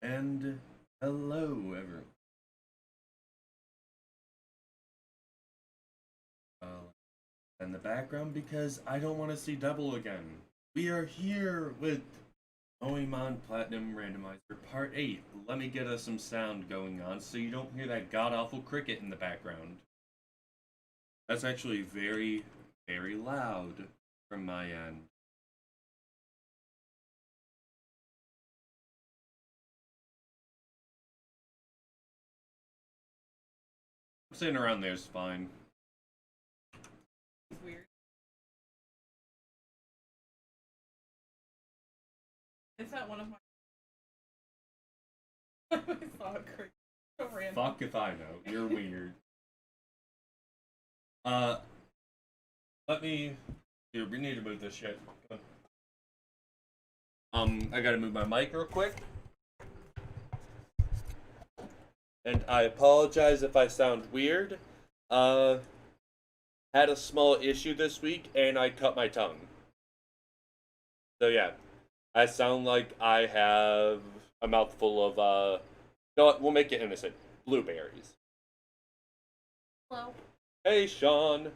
And hello, everyone. In the background because I don't want to see double again. We are here with Moemon Platinum Randomizer Part 8. Let me get us some sound going on so you don't hear that god awful cricket in the background. That's actually very, very loud from my end. Sitting around there is fine. It's weird. Is that one of my? I saw it crazy. So random. Fuck if I know. You're weird. Uh, let me. Here, we need to move this shit. I gotta move my mic real quick. And I apologize if I sound weird. Had a small issue this week and I cut my tongue. So yeah, I sound like I have a mouthful of no, we'll make it innocent. Blueberries. Hello. Hey, Sean.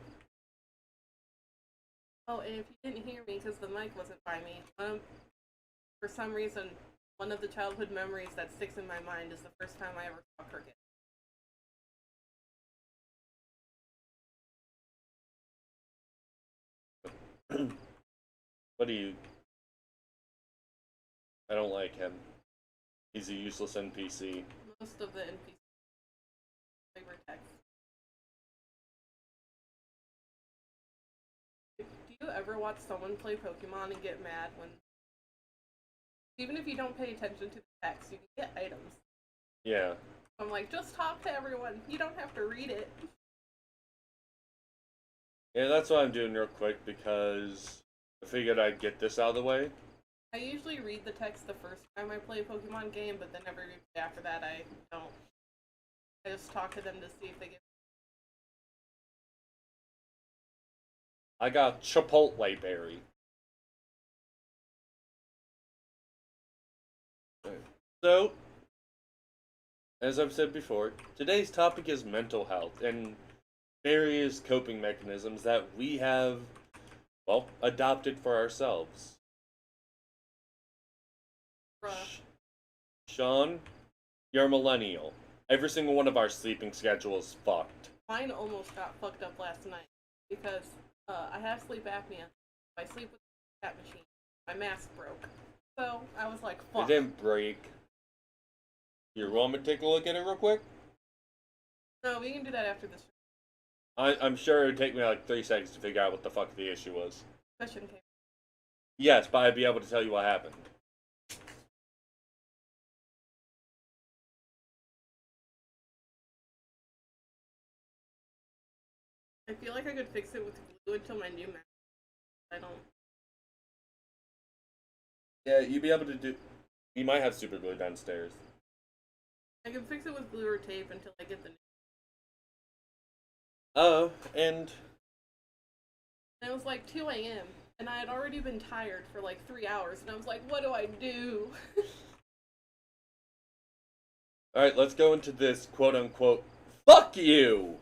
Oh, and if you didn't hear me because the mic wasn't by me, for some reason, one of the childhood memories that sticks in my mind is the first time I ever saw cricket. What do you? I don't like him. He's a useless NPC. Most of the NPCs flavor text. Do you ever watch someone play Pokemon and get mad when, even if you don't pay attention to the text, you can get items? Yeah. I'm like, just talk to everyone. You don't have to read it. Yeah, that's what I'm doing real quick because I figured I'd get this out of the way. I usually read the text the first time I play a Pokemon game, but then every after that I don't. I just talk to them to see if they get. I got Chipotle Berry. So, as I've said before, today's topic is mental health and various coping mechanisms that we have, well, adopted for ourselves. Sean, you're a millennial. Every single one of our sleeping schedules is fucked. Mine almost got fucked up last night because I have sleep apnea. I sleep with the cat machine. My mask broke. So I was like, fuck. It didn't break. You want me to take a look at it real quick? No, we can do that after this. I'm sure it would take me like 3 seconds to figure out what the fuck the issue was. Question came. Yes, but I'd be able to tell you what happened. I feel like I could fix it with glue until my new mask. I don't. Yeah, you'd be able to do. You might have super glue downstairs. I can fix it with glue or tape until I get the new. Oh, and And it was like 2 a.m. and I had already been tired for like 3 hours, and I was like, what do I do? alright, let's go into this quote unquote fuck you!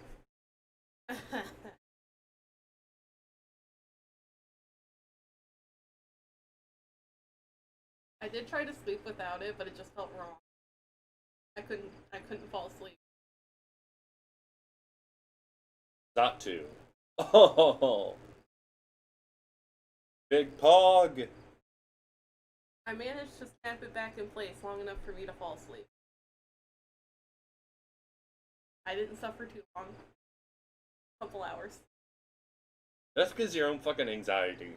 I did try to sleep without it, but it just felt wrong. I couldn't fall asleep. Got to. Oh! Big Pog! I managed to snap it back in place long enough for me to fall asleep. I didn't suffer too long. A couple hours. That's because your own fucking anxiety.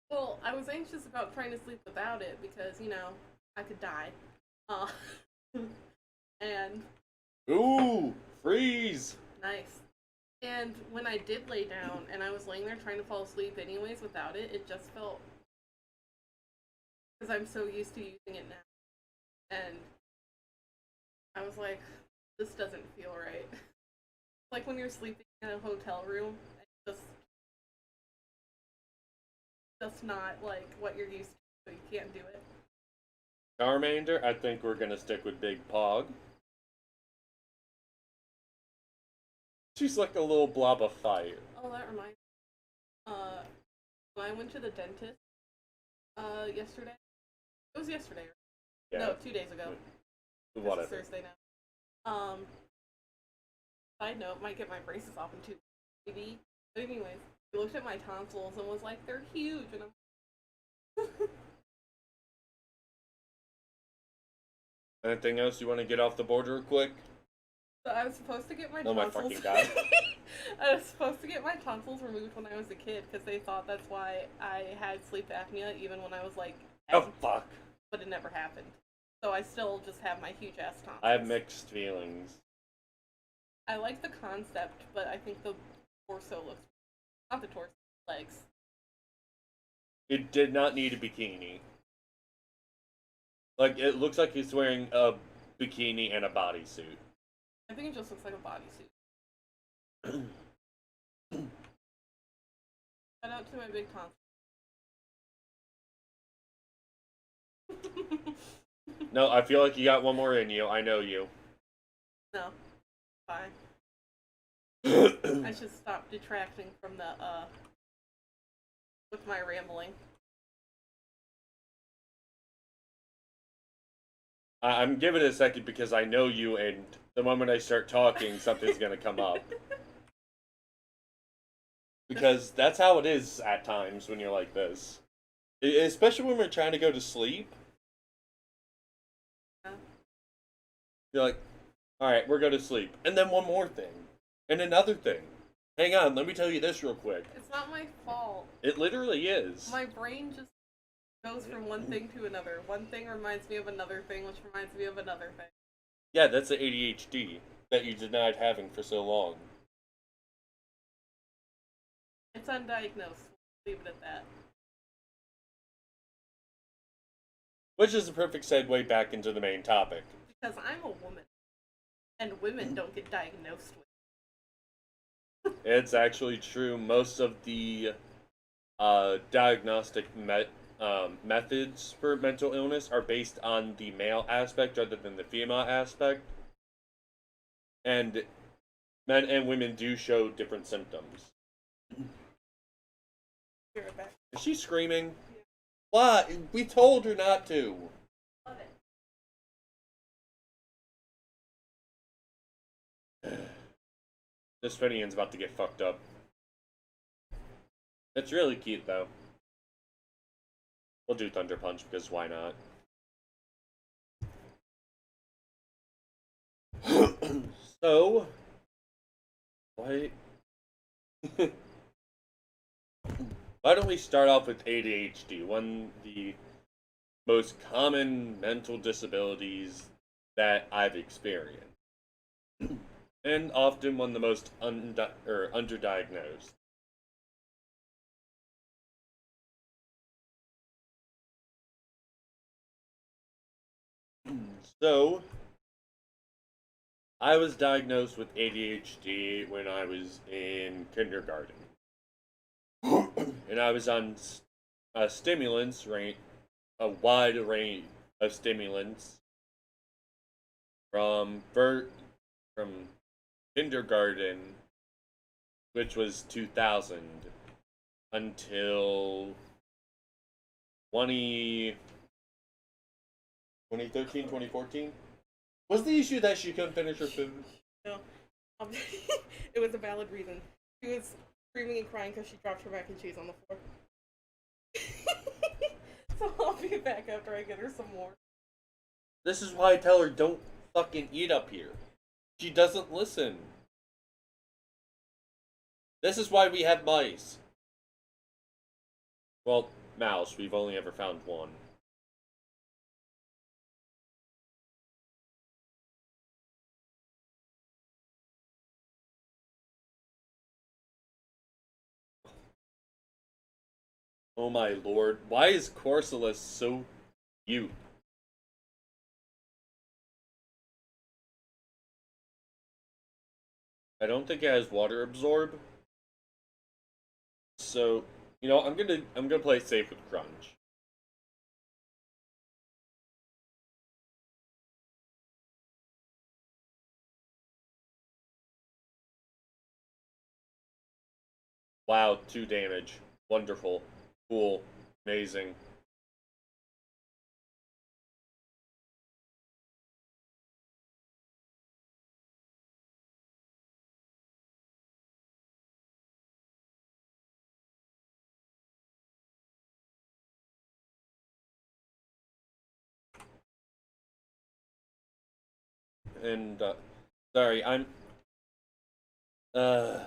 Well, I was anxious about trying to sleep without it because, you know, I could die. Uh, and Ooh! Freeze! nice. And when I did lay down and I was laying there trying to fall asleep anyways without it, it just felt, because I'm so used to using it now. And I was like, this doesn't feel right. Like when you're sleeping in a hotel room, it's just not like what you're used to, so you can't do it. Charmander, I think we're gonna stick with Big Pog. She's like a little blob of fire. Oh, that reminds me. When I went to the dentist, yesterday. It was yesterday. Right? Yeah. No, 2 days ago. Whatever. It's Thursday now. Side note, might get my braces off in 2 maybe. But anyways, he looked at my tonsils and was like, "They're huge," and I'm. Anything else you want to get off the board real quick? So I was supposed to get my Oh my tonsils. fucking god. I was supposed to get my tonsils removed when I was a kid because they thought that's why I had sleep apnea even when I was like. Oh fuck. But it never happened. So I still just have my huge ass tonsils. I have mixed feelings. I like the concept, but I think the torso looks. Not the torso, legs. It did not need a bikini. Like, it looks like he's wearing a bikini and a bodysuit. I think it just looks like a bodysuit. Shout out to my big tonsils. No, I feel like you got one more in you. I know you. No. Fine. I should stop detracting from the, with my rambling. I'm giving it a second because I know you, and the moment I start talking, something's gonna come up. Because that's how it is at times when you're like this. Especially when we're trying to go to sleep. Yeah. You're like, alright, we're going to sleep. And then one more thing. And another thing. Hang on, let me tell you this real quick. It's not my fault. It literally is. My brain just goes from one thing to another. One thing reminds me of another thing, which reminds me of another thing. Yeah, that's the ADHD that you denied having for so long. It's undiagnosed. Leave it at that. Which is a perfect segue back into the main topic. Because I'm a woman. And women don't get diagnosed with. It's actually true. Most of the diagnostic methods for mental illness are based on the male aspect rather than the female aspect. And men and women do show different symptoms. Is she screaming? Yeah. Why? We told her not to. Love it. This Finian's about to get fucked up. It's really cute, though. We'll do Thunder Punch, because why not? So... Why... Why don't we start off with ADHD, one of the most common mental disabilities that I've experienced. And often one of the most underdiagnosed. So, I was diagnosed with ADHD when I was in kindergarten. And I was on stimulants, a wide range of stimulants from kindergarten, which was 2000, until 2013, 2014. Was the issue that she couldn't finish her food? No. It was a valid reason. She was screaming and crying because she dropped her mac and cheese on the floor. So I'll be back after I get her some more. This is why I tell her don't fucking eat up here. She doesn't listen. This is why we have mice. Well, mouse. We've only ever found one. Oh my lord. Why is Corsolis so cute? I don't think it has water absorb. So, you know, I'm gonna play it safe with Crunch. Wow, 2 damage. Wonderful. Cool. Amazing. And, sorry, uh,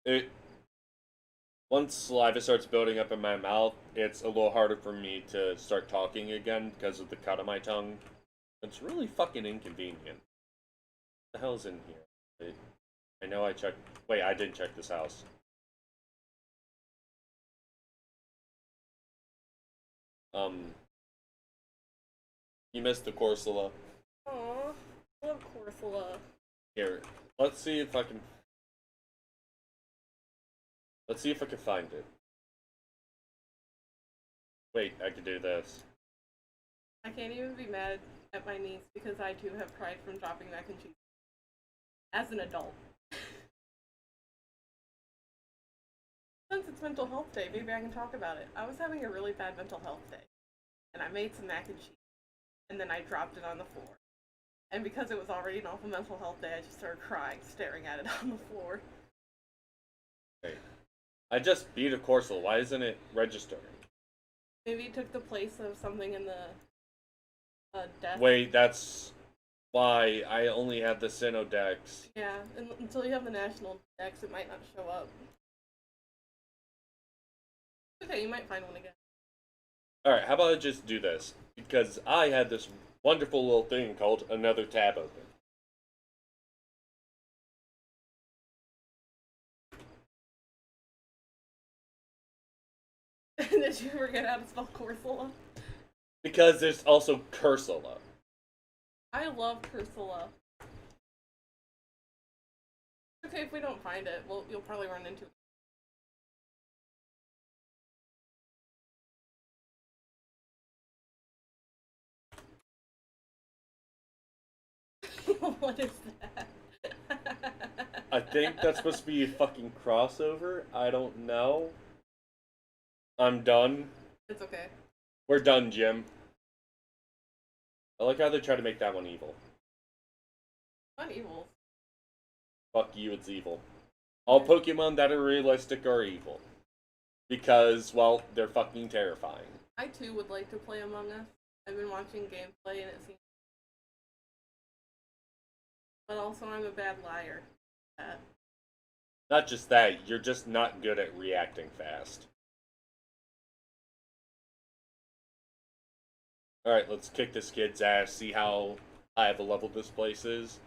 it, once saliva starts building up in my mouth, it's a little harder for me to start talking again because of the cut on my tongue. It's really fucking inconvenient. What the hell's in here? I know I checked. Wait, I didn't check this house. You missed the Corsola. Aww, I love Corsola. Here, let's see if I can. Let's see if I can find it. Wait, I could do this. I can't even be mad at my niece because I too have cried from dropping mac and cheese. As an adult. Since it's mental health day, maybe I can talk about it. I was having a really bad mental health day, and I made some mac and cheese, and then I dropped it on the floor. And because it was already an awful mental health day, I just started crying, staring at it on the floor. Wait. I just beat a Corsola. Why isn't it registering? Maybe it took the place of something in the desk. Wait, that's why I only have the Sinnoh Dex. Yeah, until you have the national dex, it might not show up. Okay, you might find one again. Alright, how about I just do this? Because I had this wonderful little thing called another tab open. Did you forget how to spell Corsola? Because there's also Cursola. I love Corsola. Okay, if we don't find it, you'll probably run into it. What is that? I think that's supposed to be a fucking crossover. I don't know. I'm done. It's okay. We're done, Jim. I like how they try to make that one evil. Not evil. Fuck you, it's evil. All Pokemon that are realistic are evil. Because, well, they're fucking terrifying. I too would like to play Among Us. I've been watching gameplay and it seems. But also, I'm a bad liar. Not just that, you're just not good at reacting fast. Alright, let's kick this kid's ass, see how high of a level this place is.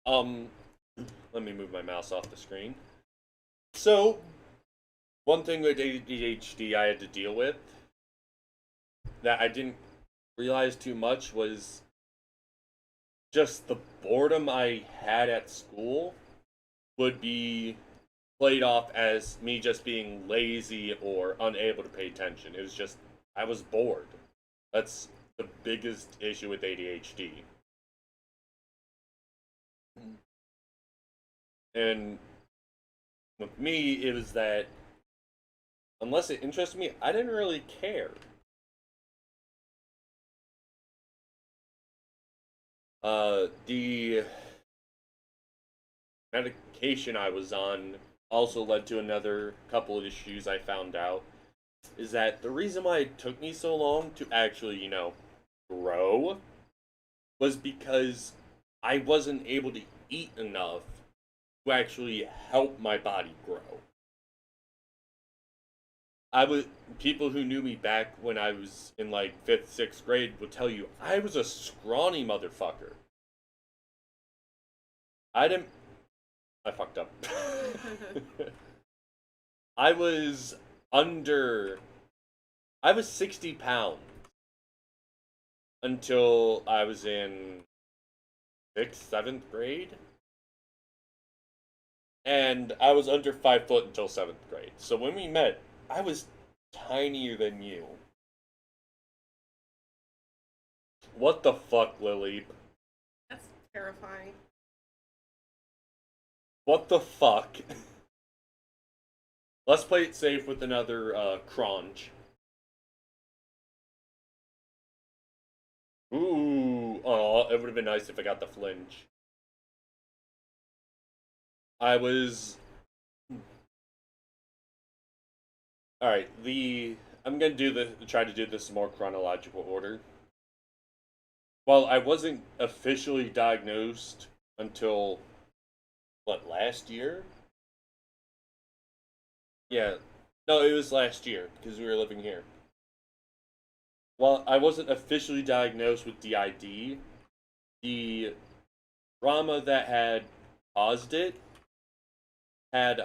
Let me move my mouse off the screen. So, one thing with ADHD I had to deal with that I didn't realize too much was just the boredom I had at school would be played off as me just being lazy or unable to pay attention. It was just, I was bored. That's the biggest issue with ADHD. And with me, it was that unless it interested me, I didn't really care. The medication I was on also led to another couple of issues I found out. Is that the reason why it took me so long to actually, grow was because I wasn't able to eat enough to actually help my body grow. People who knew me back when I was in like 5th, 6th grade would tell you I was a scrawny motherfucker. I fucked up. I was 60 pounds until I was in 6th, 7th grade. And I was under 5 foot until 7th grade. So when we met, I was tinier than you. What the fuck, Lily? That's terrifying. What the fuck? Let's play it safe with another crunch. Ooh, oh, it would have been nice if I got the flinch. I was. All right, I'm gonna try to do this in more chronological order. Well, I wasn't officially diagnosed until what, last year? Yeah, no, it was last year because we were living here. Well, I wasn't officially diagnosed with DID. The trauma that had caused it had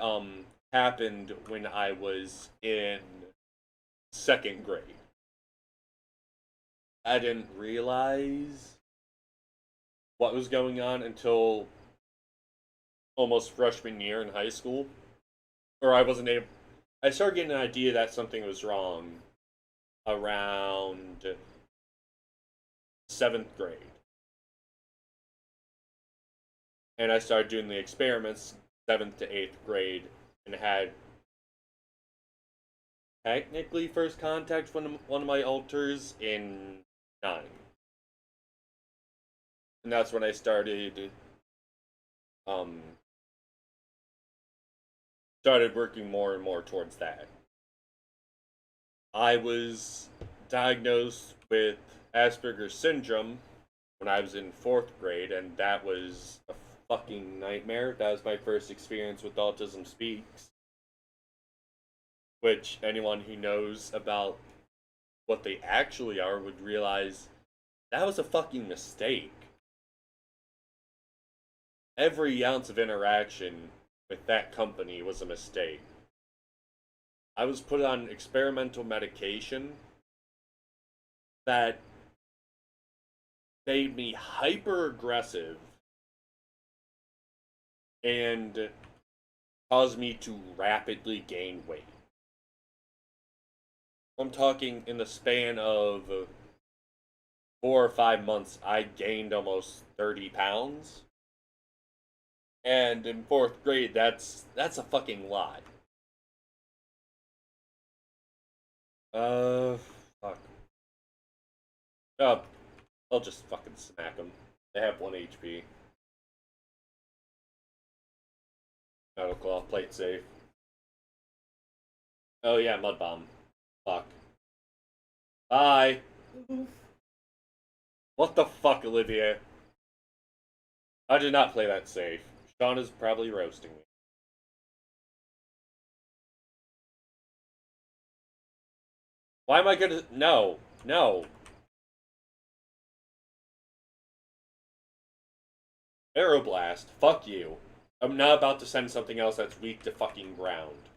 happened when I was in second grade. I didn't realize what was going on until almost freshman year in high school. Or I wasn't able. I started getting an idea that something was wrong around seventh grade. And I started doing the experiments seventh to eighth grade and had technically first contact with one of my alters in nine. And that's when I um started working more and more towards that. I was diagnosed with Asperger's syndrome when I was in fourth grade, and that was a fucking nightmare. That was my first experience with Autism Speaks, which anyone who knows about what they actually are would realize that was a fucking mistake. Every ounce of interaction with that company was a mistake. I was put on experimental medication that made me hyper aggressive and caused me to rapidly gain weight. I'm talking in the span of 4 or 5 months, I gained almost 30 pounds. And in fourth grade, that's a fucking lot. Uh, fuck. Uh, I'll just fucking smack them. They have 1 HP. Metal Claw, play it safe. Oh yeah, Mud Bomb. Fuck. Bye! What the fuck, Olivia? I did not play that safe. Sean is probably roasting me. Why am I gonna... No. No. Aeroblast. Fuck you. I'm not about to send something else that's weak to fucking ground.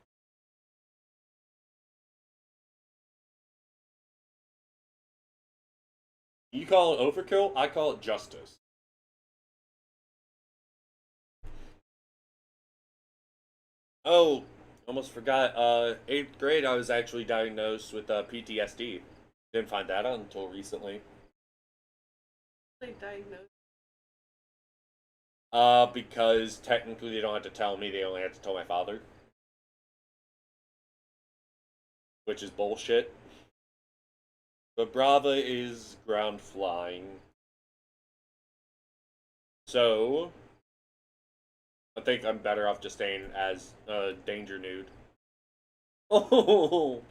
You call it overkill, I call it justice. Oh, almost forgot. 8th grade, I was actually diagnosed with PTSD. Didn't find that out until recently. They diagnosed. Because technically they don't have to tell me, they only have to tell my father. Which is bullshit. But Brava is ground flying. So, I think I'm better off just staying as a danger nude. Oh!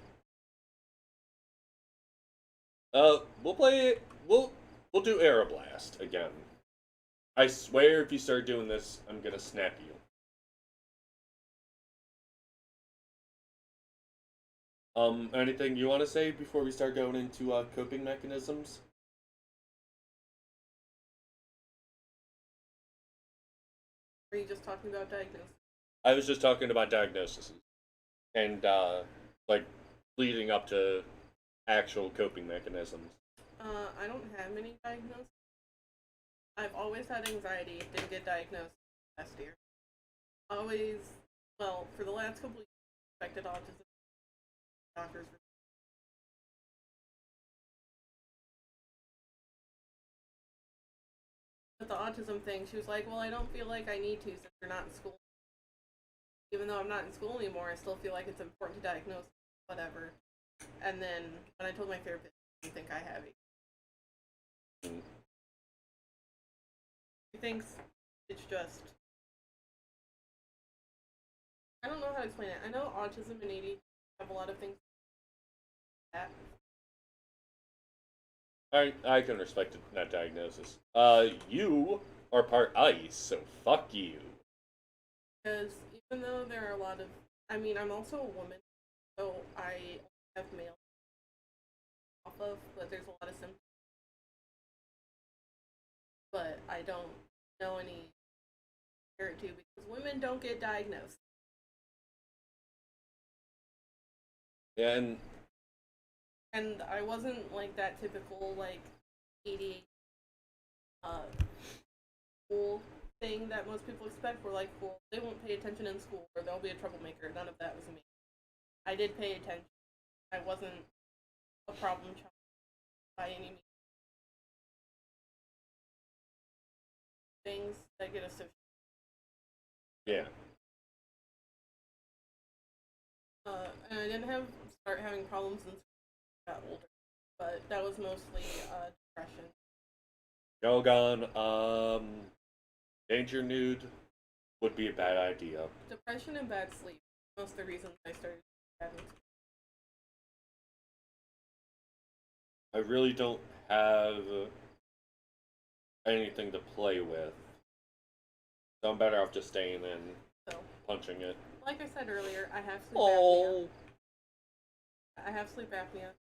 We'll play it. We'll do Aeroblast again. I swear if you start doing this, I'm gonna snap you. Anything you want to say before we start going into coping mechanisms? Are you just talking about diagnosis? I was just talking about diagnoses and like leading up to actual coping mechanisms. I don't have many diagnoses. I've always had anxiety. Didn't get diagnosed last year. Always, well, for the last couple of years, suspected autism. Doctors. But the autism thing, she was like, well, I don't feel like I need to since you're not in school. even though I'm not in school anymore, I still feel like it's important to diagnose whatever. And then when I told my therapist, I didn't think I have it. He thinks it's just, I don't know how to explain it. I know autism and ADHD have a lot of things like that. I can respect that diagnosis. You are part ice, so fuck you. Because even though there are a lot of, I mean, I'm also a woman, so I have male off of, but there's a lot of symptoms. But I don't know any compare it to because women don't get diagnosed. Yeah, And I wasn't like that typical like ADHD school thing that most people expect. Where like, well, they won't pay attention in school or they'll be a troublemaker. None of that was me. I did pay attention. I wasn't a problem child by any means. Things that get associated. yeah. And I didn't start having problems until I got older, but that was mostly depression. Jogan, danger nude would be a bad idea. Depression and bad sleep. Most of the reasons I started having. I really don't have anything to play with, so I'm better off just staying in, So, punching it. like I said earlier, I have sleep Oh. apnea. I have sleep apnea,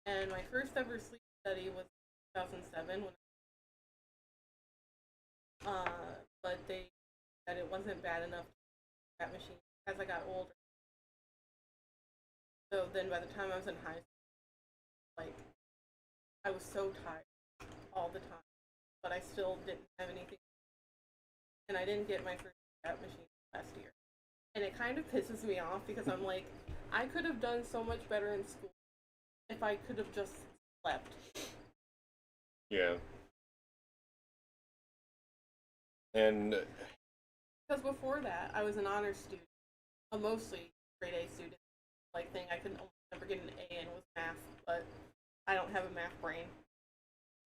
and my first ever sleep study was 2007 when. But they said it wasn't bad enough to that machine as I got older. So then, by the time I was in high school, like I was so tired all the time, but I still didn't have anything, and I didn't get my first app machine last year, and it kind of pisses me off because I'm like, I could have done so much better in school if I could have just slept. Yeah. And Because before that, I was an honors student, a mostly grade A student. Like thing I could almost never get an A in was math, but I don't have a math brain.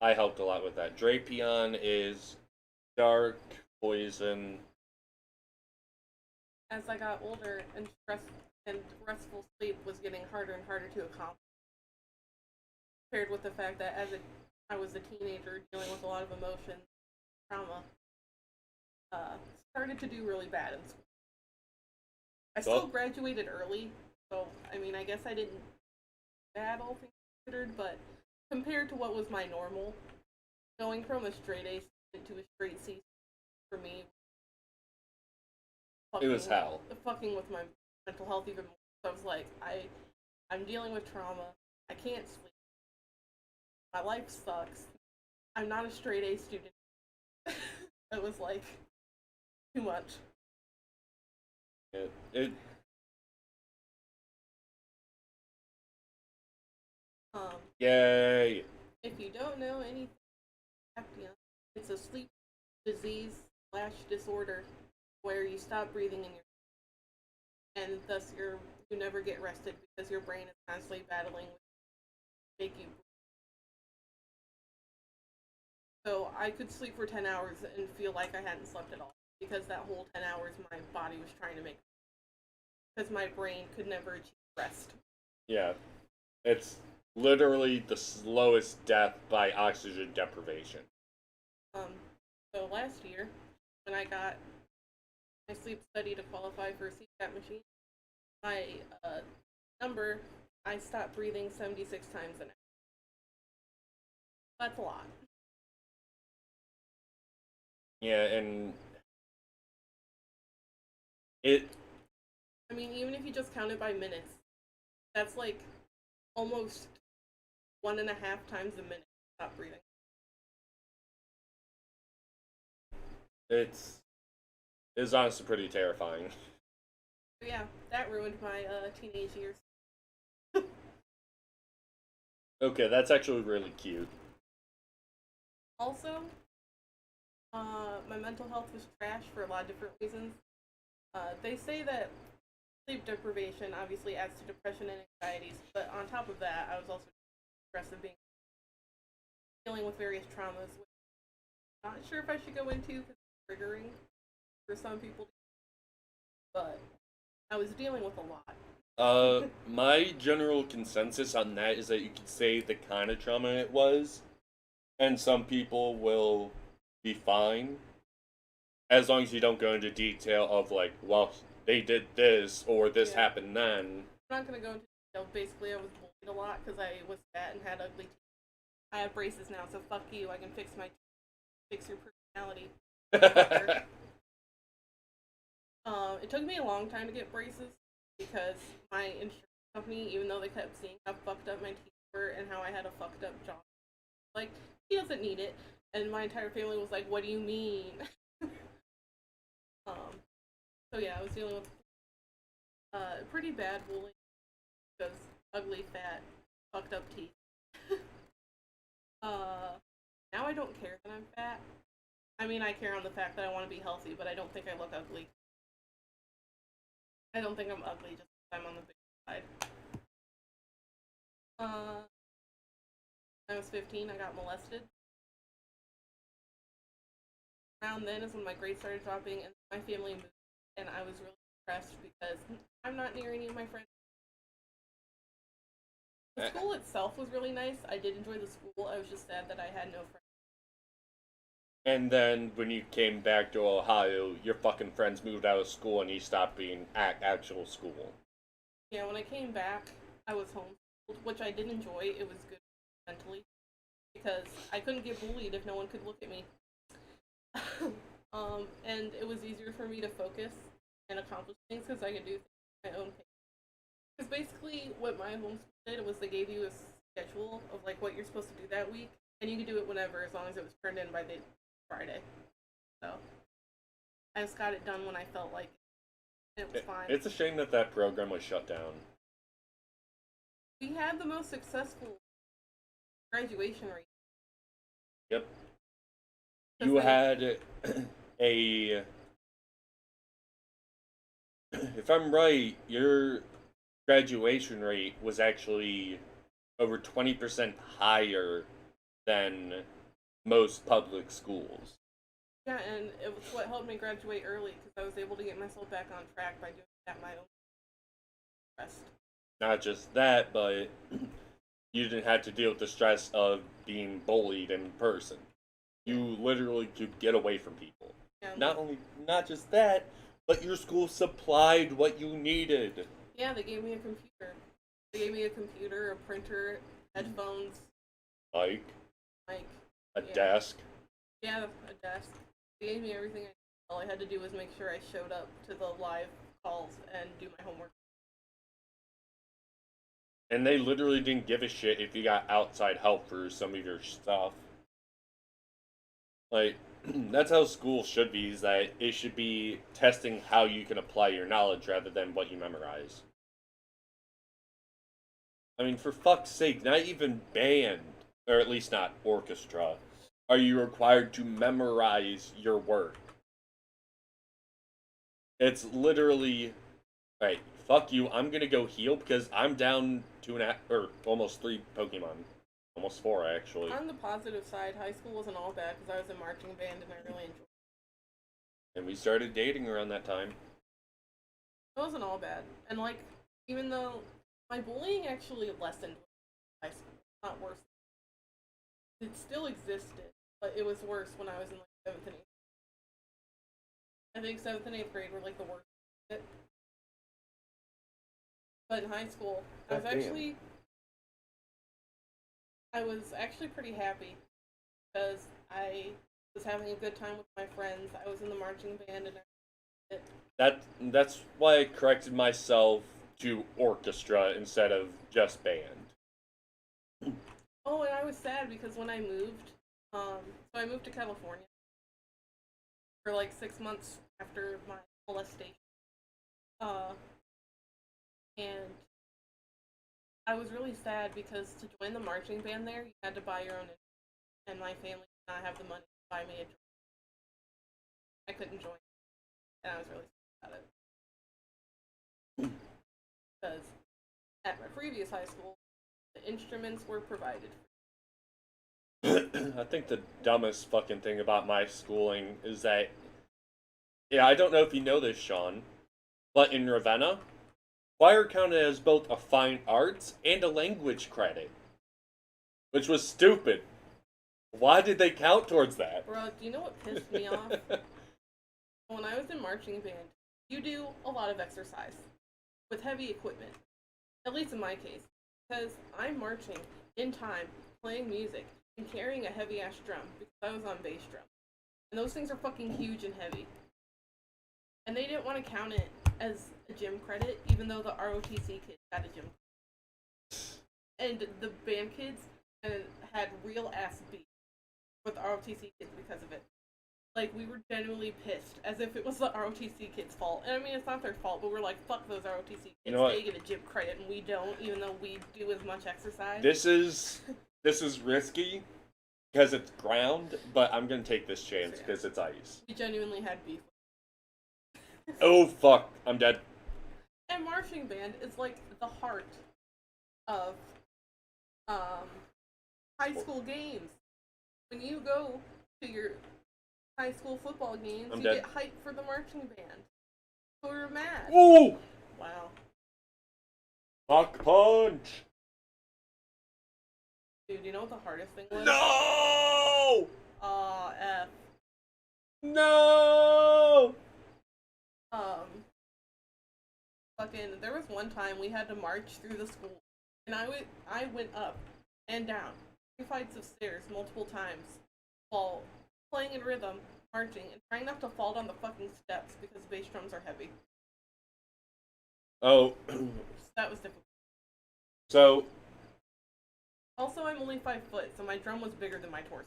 I helped a lot with that. Drapion is dark, poison. As I got older and restful sleep was getting harder and harder to accomplish, paired with the fact that I was a teenager dealing with a lot of emotion, trauma, started to do really bad in school. I still graduated early, so I mean, I guess I didn't do bad all things considered, but compared to what was my normal, going from a straight A student to a straight C for me, It was hell. Fucking with my mental health even more. So I was like, I'm dealing with trauma. I can't sleep. My life sucks. I'm not a straight A student. It was like too much. It Yay! If you don't know anything, apnea, it's a sleep disease/disorder where you stop breathing in your, and thus you never get rested because your brain is constantly battling with make you. So I could sleep for 10 hours and feel like I hadn't slept at all because that whole 10 hours my body was trying to make, because my brain could never achieve rest. Yeah. It's literally the slowest death by oxygen deprivation. So last year, when I got my sleep study to qualify for a CPAP machine, my number, I stopped breathing 76 times an hour. That's a lot. Yeah, and I mean, even if you just count it by minutes, that's like almost 1.5 times a minute. Stop breathing. It's honestly pretty terrifying. Yeah, that ruined my teenage years. Okay, that's actually really cute. Also, my mental health was trash for a lot of different reasons. They say that sleep deprivation obviously adds to depression and anxieties, but on top of that, I was also stressed of being dealing with various traumas, which I'm not sure if I should go into because it's triggering for some people, but I was dealing with a lot. My general consensus on that is that you could say the kind of trauma it was, and some people will be fine as long as you don't go into detail of like, well, they did this or this happened then. I'm not gonna go into detail. Basically, I was bullied a lot because I was fat and had ugly teeth. I have braces now, so fuck you. I can fix fix your personality. It took me a long time to get braces because my insurance company, even though they kept seeing how fucked up my teeth were and how I had a fucked up jaw, like, he doesn't need it. And my entire family was like, what do you mean? So yeah, I was dealing with pretty bad bullying because ugly, fat, fucked up teeth. Now I don't care that I'm fat. I mean, I care on the fact that I want to be healthy, but I don't think I look ugly. I don't think I'm ugly just because I'm on the big side. When I was 15, I got molested. Around then is when my grades started dropping and my family moved, and I was really depressed because I'm not near any of my friends. The school itself was really nice. I did enjoy the school. I was just sad that I had no friends. And then when you came back to Ohio, your fucking friends moved out of school and you stopped being at actual school. Yeah, when I came back, I was homeschooled, which I did enjoy. It was good mentally because I couldn't get bullied if no one could look at me. And it was easier for me to focus and accomplish things because I could do things at my own pace. Because basically, what my homeschool did was they gave you a schedule of like what you're supposed to do that week, and you could do it whenever as long as it was turned in by the Friday. So I just got it done when I felt like it. It was fine. It's a shame that that program was shut down. We had the most successful graduation rate. Yep. You had a... If I'm right, your graduation rate was actually over 20% higher than most public schools. Yeah, and it was what helped me graduate early because I was able to get myself back on track by doing it at my own rest. Not just that, but you didn't have to deal with the stress of being bullied in person. You literally could get away from people. Yeah, Not just that, but your school supplied what you needed. Yeah, they gave me a computer. They gave me a computer, a printer, headphones, Like a yeah. desk. Yeah, a desk. They gave me everything. All I had to do was make sure I showed up to the live calls and do my homework. And they literally didn't give a shit if you got outside help for some of your stuff. Like, that's how school should be, is that it should be testing how you can apply your knowledge rather than what you memorize. I mean, for fuck's sake, not even band, or at least not orchestra, are you required to memorize your work. It's literally, right, fuck you, I'm gonna go heal because I'm down 2.5, or almost 3 Pokemon. Almost 4, actually. On the positive side, high school wasn't all bad because I was in marching band and I really enjoyed it. And we started dating around that time. It wasn't all bad. And like, even though my bullying actually lessened in high school, not worse. It still existed, but it was worse when I was in like 7th and 8th. I think 7th and 8th grade were like the worst. But in high school, I was actually pretty happy because I was having a good time with my friends. I was in the marching band and That's why I corrected myself to orchestra instead of just band. Oh, and I was sad because when I moved, so I moved to California for like 6 months after my molestation. And I was really sad because to join the marching band there, you had to buy your own insurance, and my family did not have the money to buy me a drink. I couldn't join, and I was really sad about it. Because at my previous high school, the instruments were provided. I think the dumbest fucking thing about my schooling is that, yeah, I don't know if you know this, Sean, but in Ravenna, choir counted as both a fine arts and a language credit, which was stupid. Why did they count towards that? Bro, do you know what pissed me off? When I was in marching band, you do a lot of exercise with heavy equipment. At least in my case. Because I'm marching in time, playing music, and carrying a heavy ass drum because I was on bass drum. And those things are fucking huge and heavy. And they didn't want to count it as a gym credit, even though the ROTC kids had a gym credit. And the band kids had real ass beef with the ROTC kids because of it. Like, we were genuinely pissed, as if it was the ROTC kids' fault. And I mean, it's not their fault, but we're like, fuck those ROTC kids. You know what? They get a gym credit and we don't, even though we do as much exercise. This is risky because it's ground, but I'm gonna take this chance because it's ice. We genuinely had beef. Oh fuck, I'm dead. And marching band is like the heart of high school games. When you go to your high school football games, you get hyped for the marching band. So we were mad. Ooh! Wow. Fuck punch! Dude, you know what the hardest thing was? No! Aw, F. No! There was one time we had to march through the school, and I went up and down 3 flights of stairs multiple times while playing in rhythm, marching, and trying not to fall down the fucking steps because bass drums are heavy. Oh. That was difficult. So. Also, I'm only 5 foot, so my drum was bigger than my torso.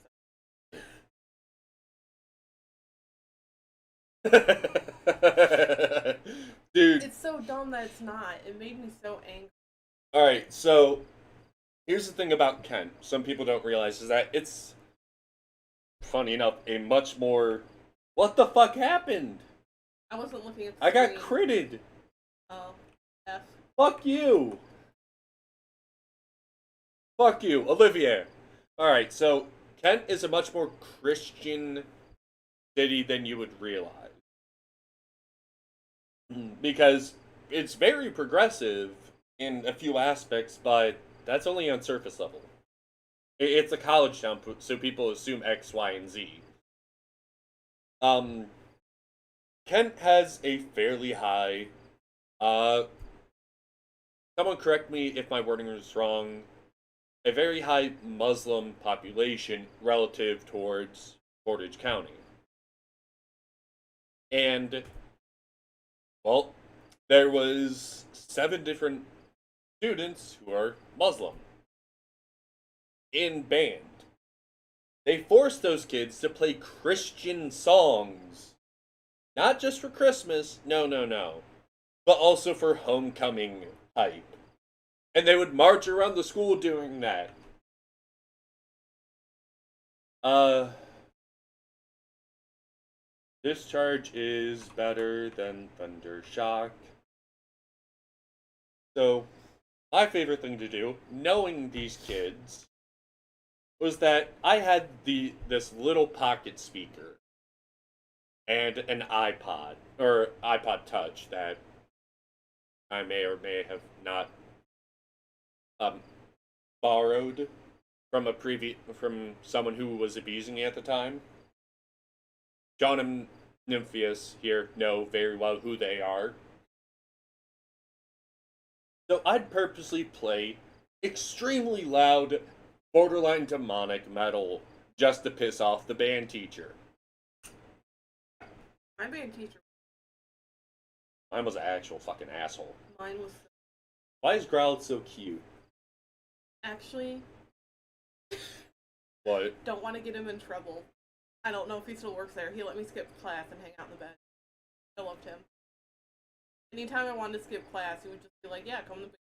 Dude. It's so dumb that it's not. It made me so angry. Alright, so here's the thing about Kent. Some people don't realize is that it's, funny enough, a much more. What the fuck happened? I wasn't looking at the I got screen. critted. Oh, F. Fuck you. Fuck you, Olivier. Alright, so Kent is a much more Christian city than you would realize. Because it's very progressive in a few aspects, but that's only on surface level. It's a college town, so people assume X, Y, and Z. Kent has a fairly high, someone correct me if my wording is wrong, a very high Muslim population relative towards Portage County. And, well, there was 7 different students who are Muslim in band. They forced those kids to play Christian songs. Not just for Christmas, no. But also for homecoming type. And they would march around the school doing that. Discharge is better than Thunder Shock. So, my favorite thing to do, knowing these kids, was that I had this little pocket speaker and an iPod, or iPod Touch, that I may or may have not borrowed from someone who was abusing it at the time. John and Nympheus here know very well who they are. So I'd purposely play extremely loud, borderline demonic metal just to piss off the band teacher. My band teacher. Mine was an actual fucking asshole. Mine was. Why is Growl so cute? Actually. What? Don't want to get him in trouble. I don't know if he still works there. He let me skip class and hang out in the bed. I loved him. Anytime I wanted to skip class, he would just be like, yeah, come to the bed.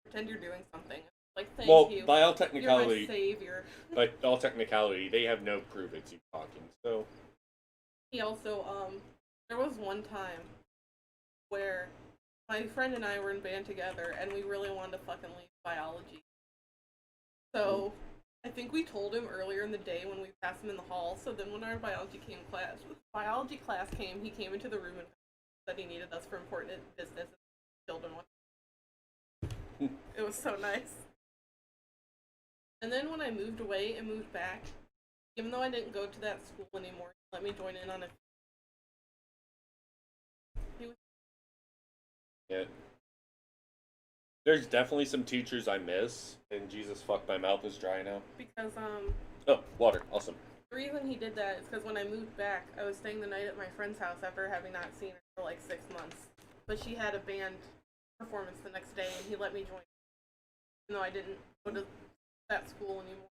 Pretend you're doing something. Like, thank you. By all technicality, you're my savior. by all technicality, they have no proof it's you talking, so. He also, there was one time where my friend and I were in band together, and we really wanted to fucking leave biology. So I think we told him earlier in the day when we passed him in the hall. So then when our biology class came, he came into the room and said he needed us for important business. Children, it was so nice. And then when I moved away and moved back, even though I didn't go to that school anymore, he let me join in on it. Yeah. There's definitely some teachers I miss, and Jesus fuck, my mouth is dry now. Because Oh, water, awesome. the reason he did that is because when I moved back, I was staying the night at my friend's house after having not seen her for like 6 months. But she had a band performance the next day, and he let me join. Even though I didn't go to that school anymore.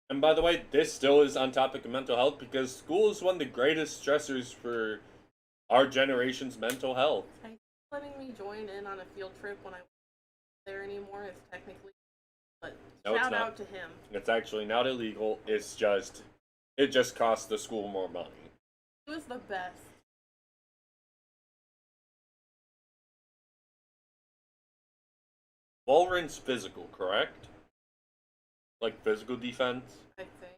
And by the way, this still is on topic of mental health because school is one of the greatest stressors for our generation's mental health. Letting me join in on a field trip when I wasn't there anymore is technically, but No, shout out to him. It's actually not illegal. It's just, it just costs the school more money. He was the best. Valorant's physical, correct? Like physical defense? I think.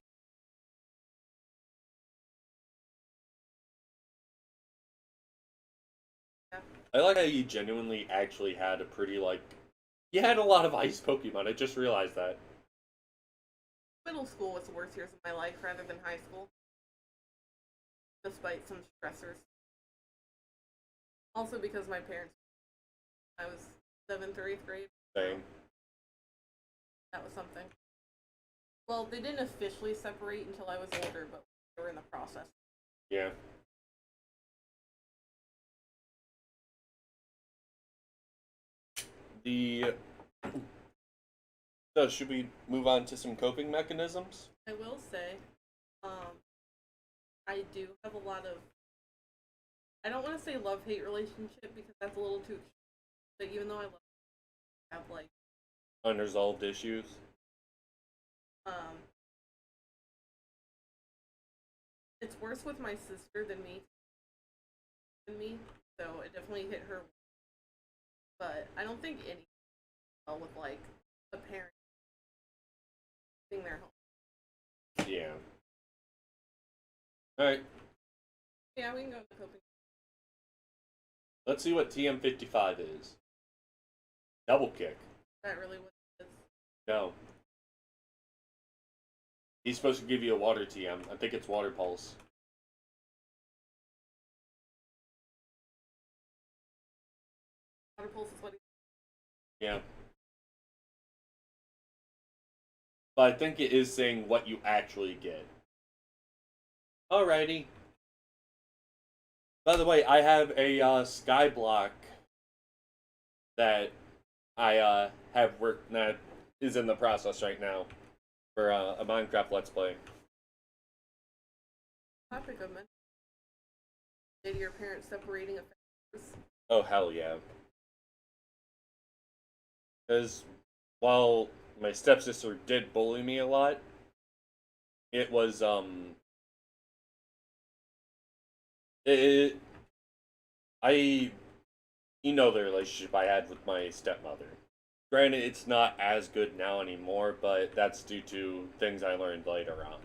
Yeah. I like how you genuinely actually had a pretty, like, you had a lot of ice Pokemon. I just realized that. Middle school was the worst years of my life rather than high school. Despite some stressors. Also because my parents, I was 7th or 8th grade. Same. That was something. Well, they didn't officially separate until I was older, but we were in the process. Yeah. So, should we move on to some coping mechanisms? I will say, I do have a lot of, I don't want to say love-hate relationship because that's a little too, but even though I have like Unresolved issues? it's worse with my sister than me, so it definitely hit her. But I don't think any well with like a parent being their home. Yeah. Alright, Yeah, we can go into coping. let's see what TM55 is. Double kick. Is that really what it is? No. He's supposed to give you a water TM. I think it's water pulse. Water pulse is what Yeah. But I think it is saying what you actually get. Alrighty. By the way, I have a Skyblock that I have worked that is in the process right now for a Minecraft Let's Play. topic of mental. Did your parents separating affairs? Oh hell yeah! Because while my stepsister did bully me a lot, it was I you know the relationship I had with my stepmother. Granted, it's not as good now anymore, but that's due to things I learned later on.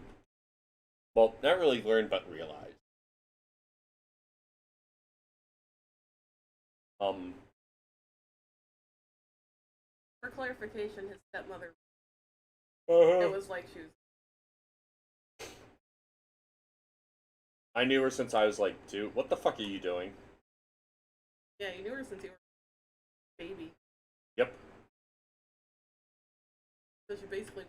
Well, not really learned, but realized. For clarification, his stepmother. Uh-huh. It was like she was. I knew her since I was like 2. What the fuck are you doing? Yeah, you knew her since you were a baby. Yep. So she basically.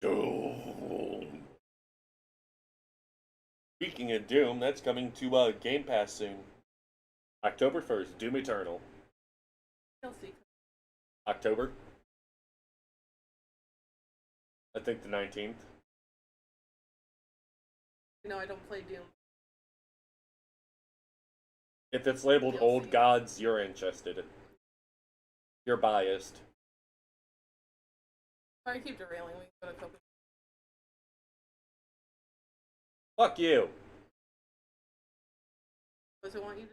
Doom. Speaking of Doom, that's coming to Game Pass soon. October 1st, Doom Eternal. Chelsea. October? I think the 19th. No, I don't play Doom. If it's labeled DLC. Old Gods, you're interested. You're biased. Sorry, keep derailing. We can go to coping. Fuck you. What does it want you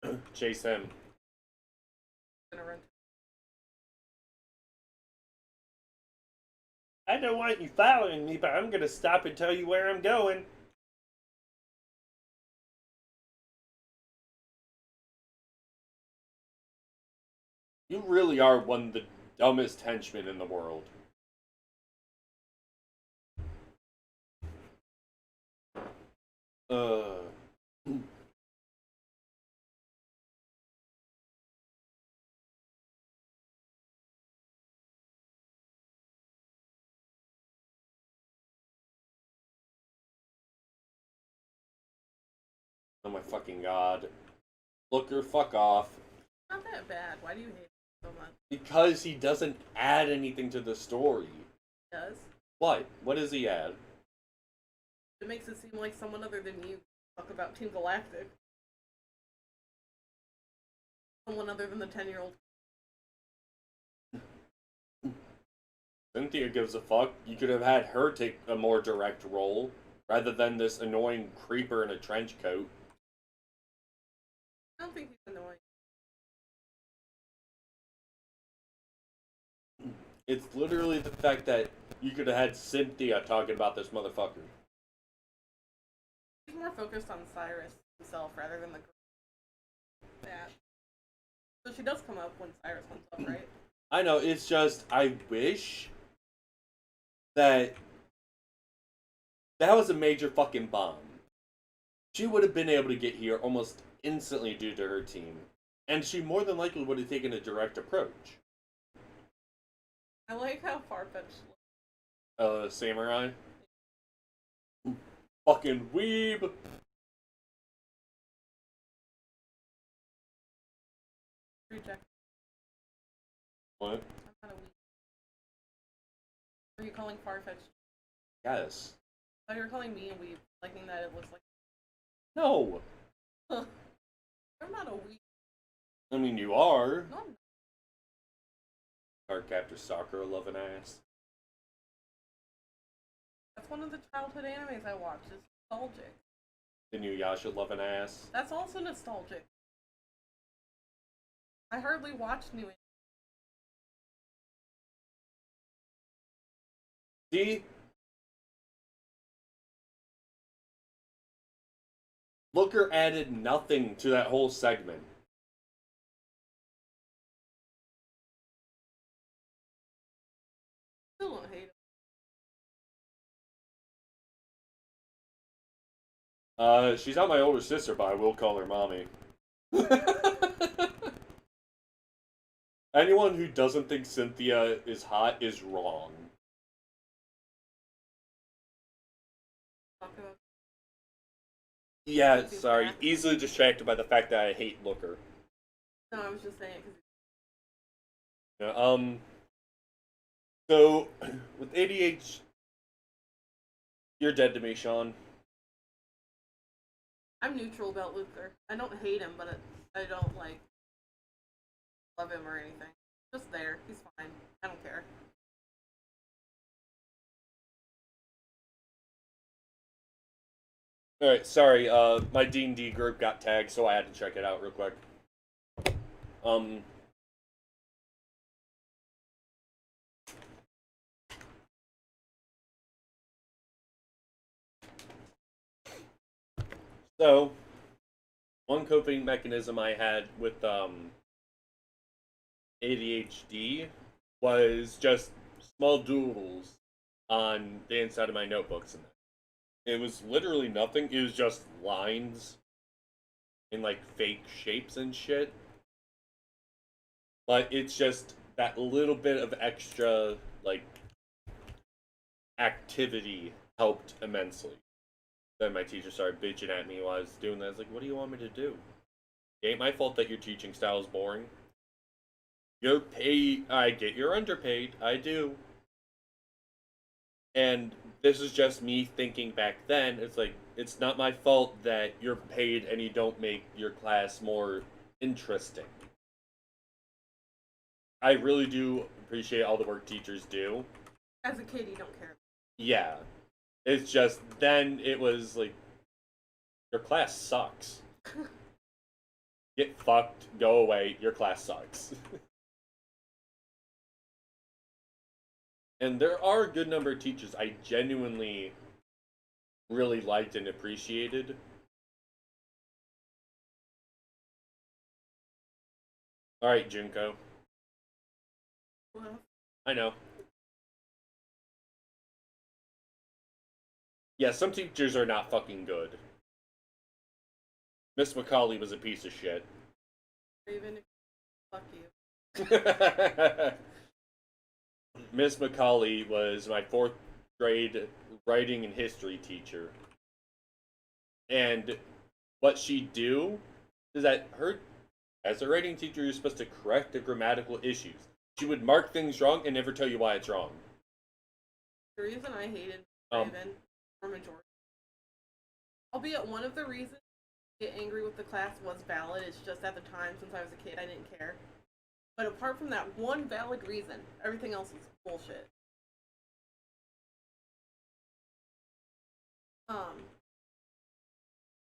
to do? Chase him. I'm gonna run. I don't want you following me, but I'm gonna stop and tell you where I'm going. You really are one of the dumbest henchmen in the world. Uh. Oh my fucking god. Looker, fuck off. Not that bad. Why do you hate it so much? Because he doesn't add anything to the story. He does. What? What does he add? It makes it seem like someone other than you talk about Team Galactic. Someone other than the 10-year-old. Cynthia gives a fuck. You could have had her take a more direct role, rather than this annoying creeper in a trench coat. I don't think he's annoying. It's literally the fact that you could have had Cynthia talking about this motherfucker. He's more focused on Cyrus himself rather than the girl. That. So she does come up when Cyrus comes up, right? I know, it's just, I wish that was a major fucking bomb. She would have been able to get here almost instantly due to her team. And she more than likely would have taken a direct approach. I like how far-fetched. Samurai? Fucking weeb! Reject. What? I'm not a weak. Are you calling far-fetched? Yes. Oh, you're calling me a weeb, liking that it looks like. No! I'm not a weeb. I mean, you are. No, I'm not. Cardcaptor Sakura loving ass. That's one of the childhood animes I watched. It's nostalgic. The new Yasha loving ass. That's also nostalgic. I hardly watch new anime. See? Looker added nothing to that whole segment. Still don't hate him. She's not my older sister, but I will call her mommy. Anyone who doesn't think Cynthia is hot is wrong. Talk about Yeah, sorry. Easily distracted by the fact that I hate Looker. No, I was just saying it because Yeah, so, with ADH, you're dead to me, Sean. I'm neutral about Luther. I don't hate him, but I don't like love him or anything. Just there. He's fine. I don't care. Alright, sorry, my D&D group got tagged, so I had to check it out real quick. So, one coping mechanism I had with, ADHD was just small doodles on the inside of my notebooks. And it was literally nothing. It was just lines in like fake shapes and shit. But it's just that little bit of extra like activity helped immensely. Then my teacher started bitching at me while I was doing that. I was like, what do you want me to do? It ain't my fault that your teaching style is boring. You're paid. I get you're underpaid. I do. And this is just me thinking back then. It's like, it's not my fault that you're paid and you don't make your class more interesting. I really do appreciate all the work teachers do. As a kid, you don't care. Yeah. It's just, then it was like, your class sucks. Get fucked, go away, your class sucks. And there are a good number of teachers I genuinely really liked and appreciated. Alright, Junko. Well, I know. Yeah, some teachers are not fucking good. Miss Macaulay was a piece of shit. Raven, fuck you. Miss Macaulay was my 4th grade writing and history teacher. And what she'd do is that as a writing teacher, you're supposed to correct the grammatical issues. She would mark things wrong and never tell you why it's wrong. The reason I hated Raven, or majority, albeit one of the reasons I get angry with the class was valid, it's just at the time, since I was a kid, I didn't care. But apart from that one valid reason, everything else was bullshit.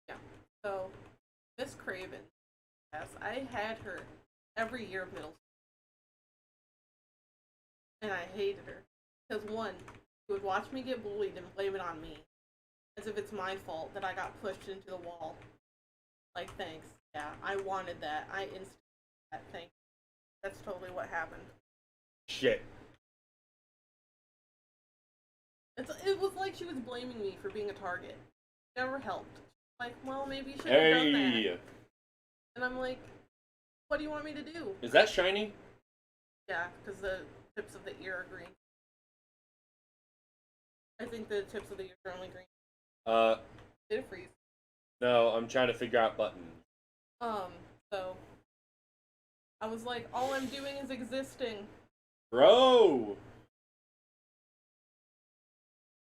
Yeah. So, Miss Craven, yes, I had her every year of middle school. And I hated her. Because one, she would watch me get bullied and blame it on me. As if it's my fault that I got pushed into the wall. Like, thanks. Yeah, I wanted that. I instigated that. Thank you. That's totally what happened. Shit. It was like she was blaming me for being a target. Never helped. Like, well, maybe you should have done that. And I'm like, what do you want me to do? Is that shiny? Yeah, because the tips of the ear are green. I think the tips of the ear are only green. Did it freeze? No, I'm trying to figure out buttons. So I was like, all I'm doing is existing. Bro!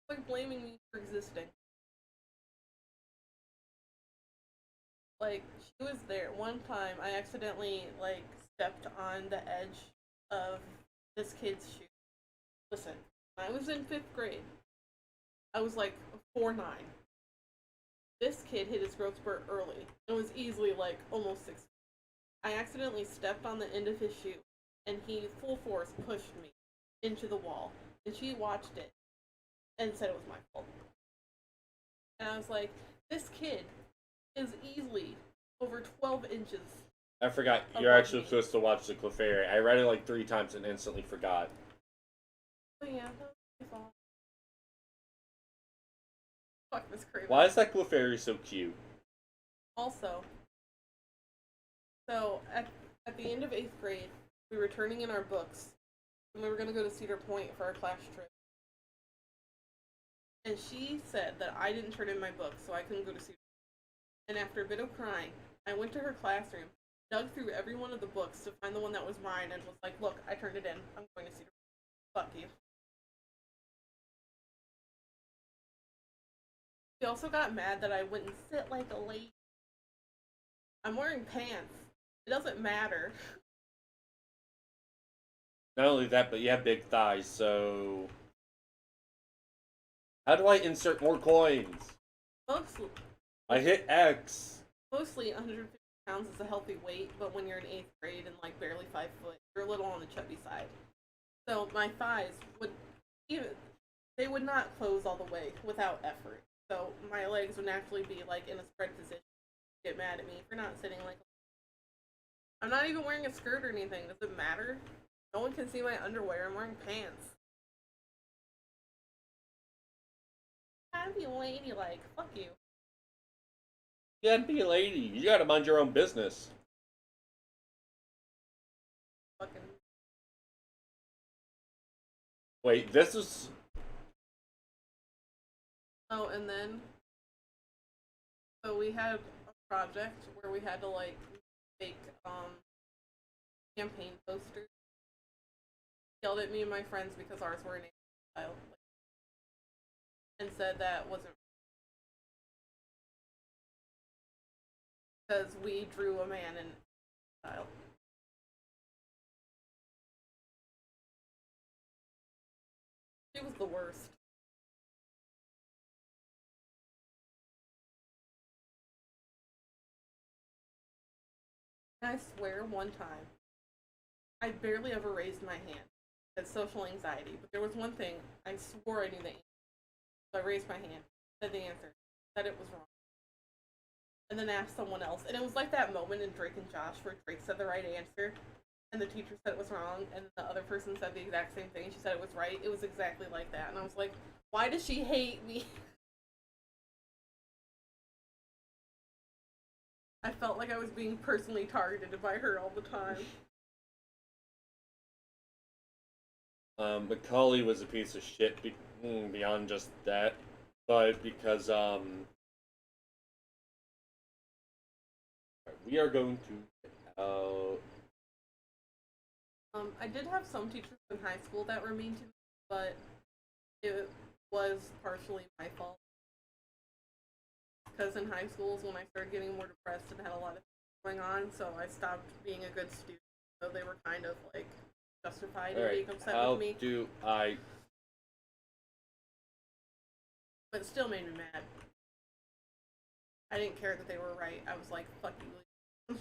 Like blaming me for existing. Like, she was there. One time, I accidentally, like, stepped on the edge of this kid's shoe. Listen, when I was in 5th grade, I was, like, 4'9". This kid hit his growth spurt early, and was easily, like, almost 6 feet. I accidentally stepped on the end of his shoe, and he, full force, pushed me into the wall. And she watched it, and said it was my fault. And I was like, this kid is easily over 12 inches. I forgot. You're actually supposed to watch the Clefairy. I read it like 3 times and instantly forgot. Oh yeah, that was my fault. Fuck this Craven. Why is that Clefairy so cute? Also, so at the end of 8th grade, we were turning in our books, and we were going to go to Cedar Point for our class trip. And she said that I didn't turn in my book, so I couldn't go to Cedar Point. And after a bit of crying, I went to her classroom, dug through every one of the books to find the one that was mine, and was like, look, I turned it in. I'm going to Cedar Point. Fuck you. She also got mad that I wouldn't sit like a lady. I'm wearing pants. It doesn't matter. Not only that, but you have big thighs, so... How do I insert more coins? Mostly, I hit X. mostly 150 pounds is a healthy weight, but when you're in 8th grade and like barely 5 foot, you're a little on the chubby side. So my thighs they would not close all the way without effort. So my legs would naturally be like in a spread position. Get mad at me for not sitting like. I'm not even wearing a skirt or anything. Does it matter? No one can see my underwear. I'm wearing pants. I'd be ladylike. Fuck you. You gotta be a lady. You gotta mind your own business. Fucking. Wait, this is... Oh, and then. So we had a project where we had to like make campaign posters. Yelled at me and my friends because ours were in style, and said that wasn't because we drew a man in style. She was the worst. And I swear one time, I barely ever raised my hand. Had social anxiety, but there was one thing I swore I knew the answer. So I raised my hand, said the answer, said it was wrong, and then asked someone else. And it was like that moment in Drake and Josh where Drake said the right answer, and the teacher said it was wrong, and the other person said the exact same thing. She said it was right. It was exactly like that, and I was like, why does she hate me? I felt like I was being personally targeted by her all the time. Macaulay was a piece of shit beyond just that, but because we are going to I did have some teachers in high school that were mean to me, but it was partially my fault. Because in high school is when I started getting more depressed and had a lot of things going on, so I stopped being a good student. So they were kind of like justified in being upset with me. How do I? But it still made me mad. I didn't care that they were right. I was like, fuck you.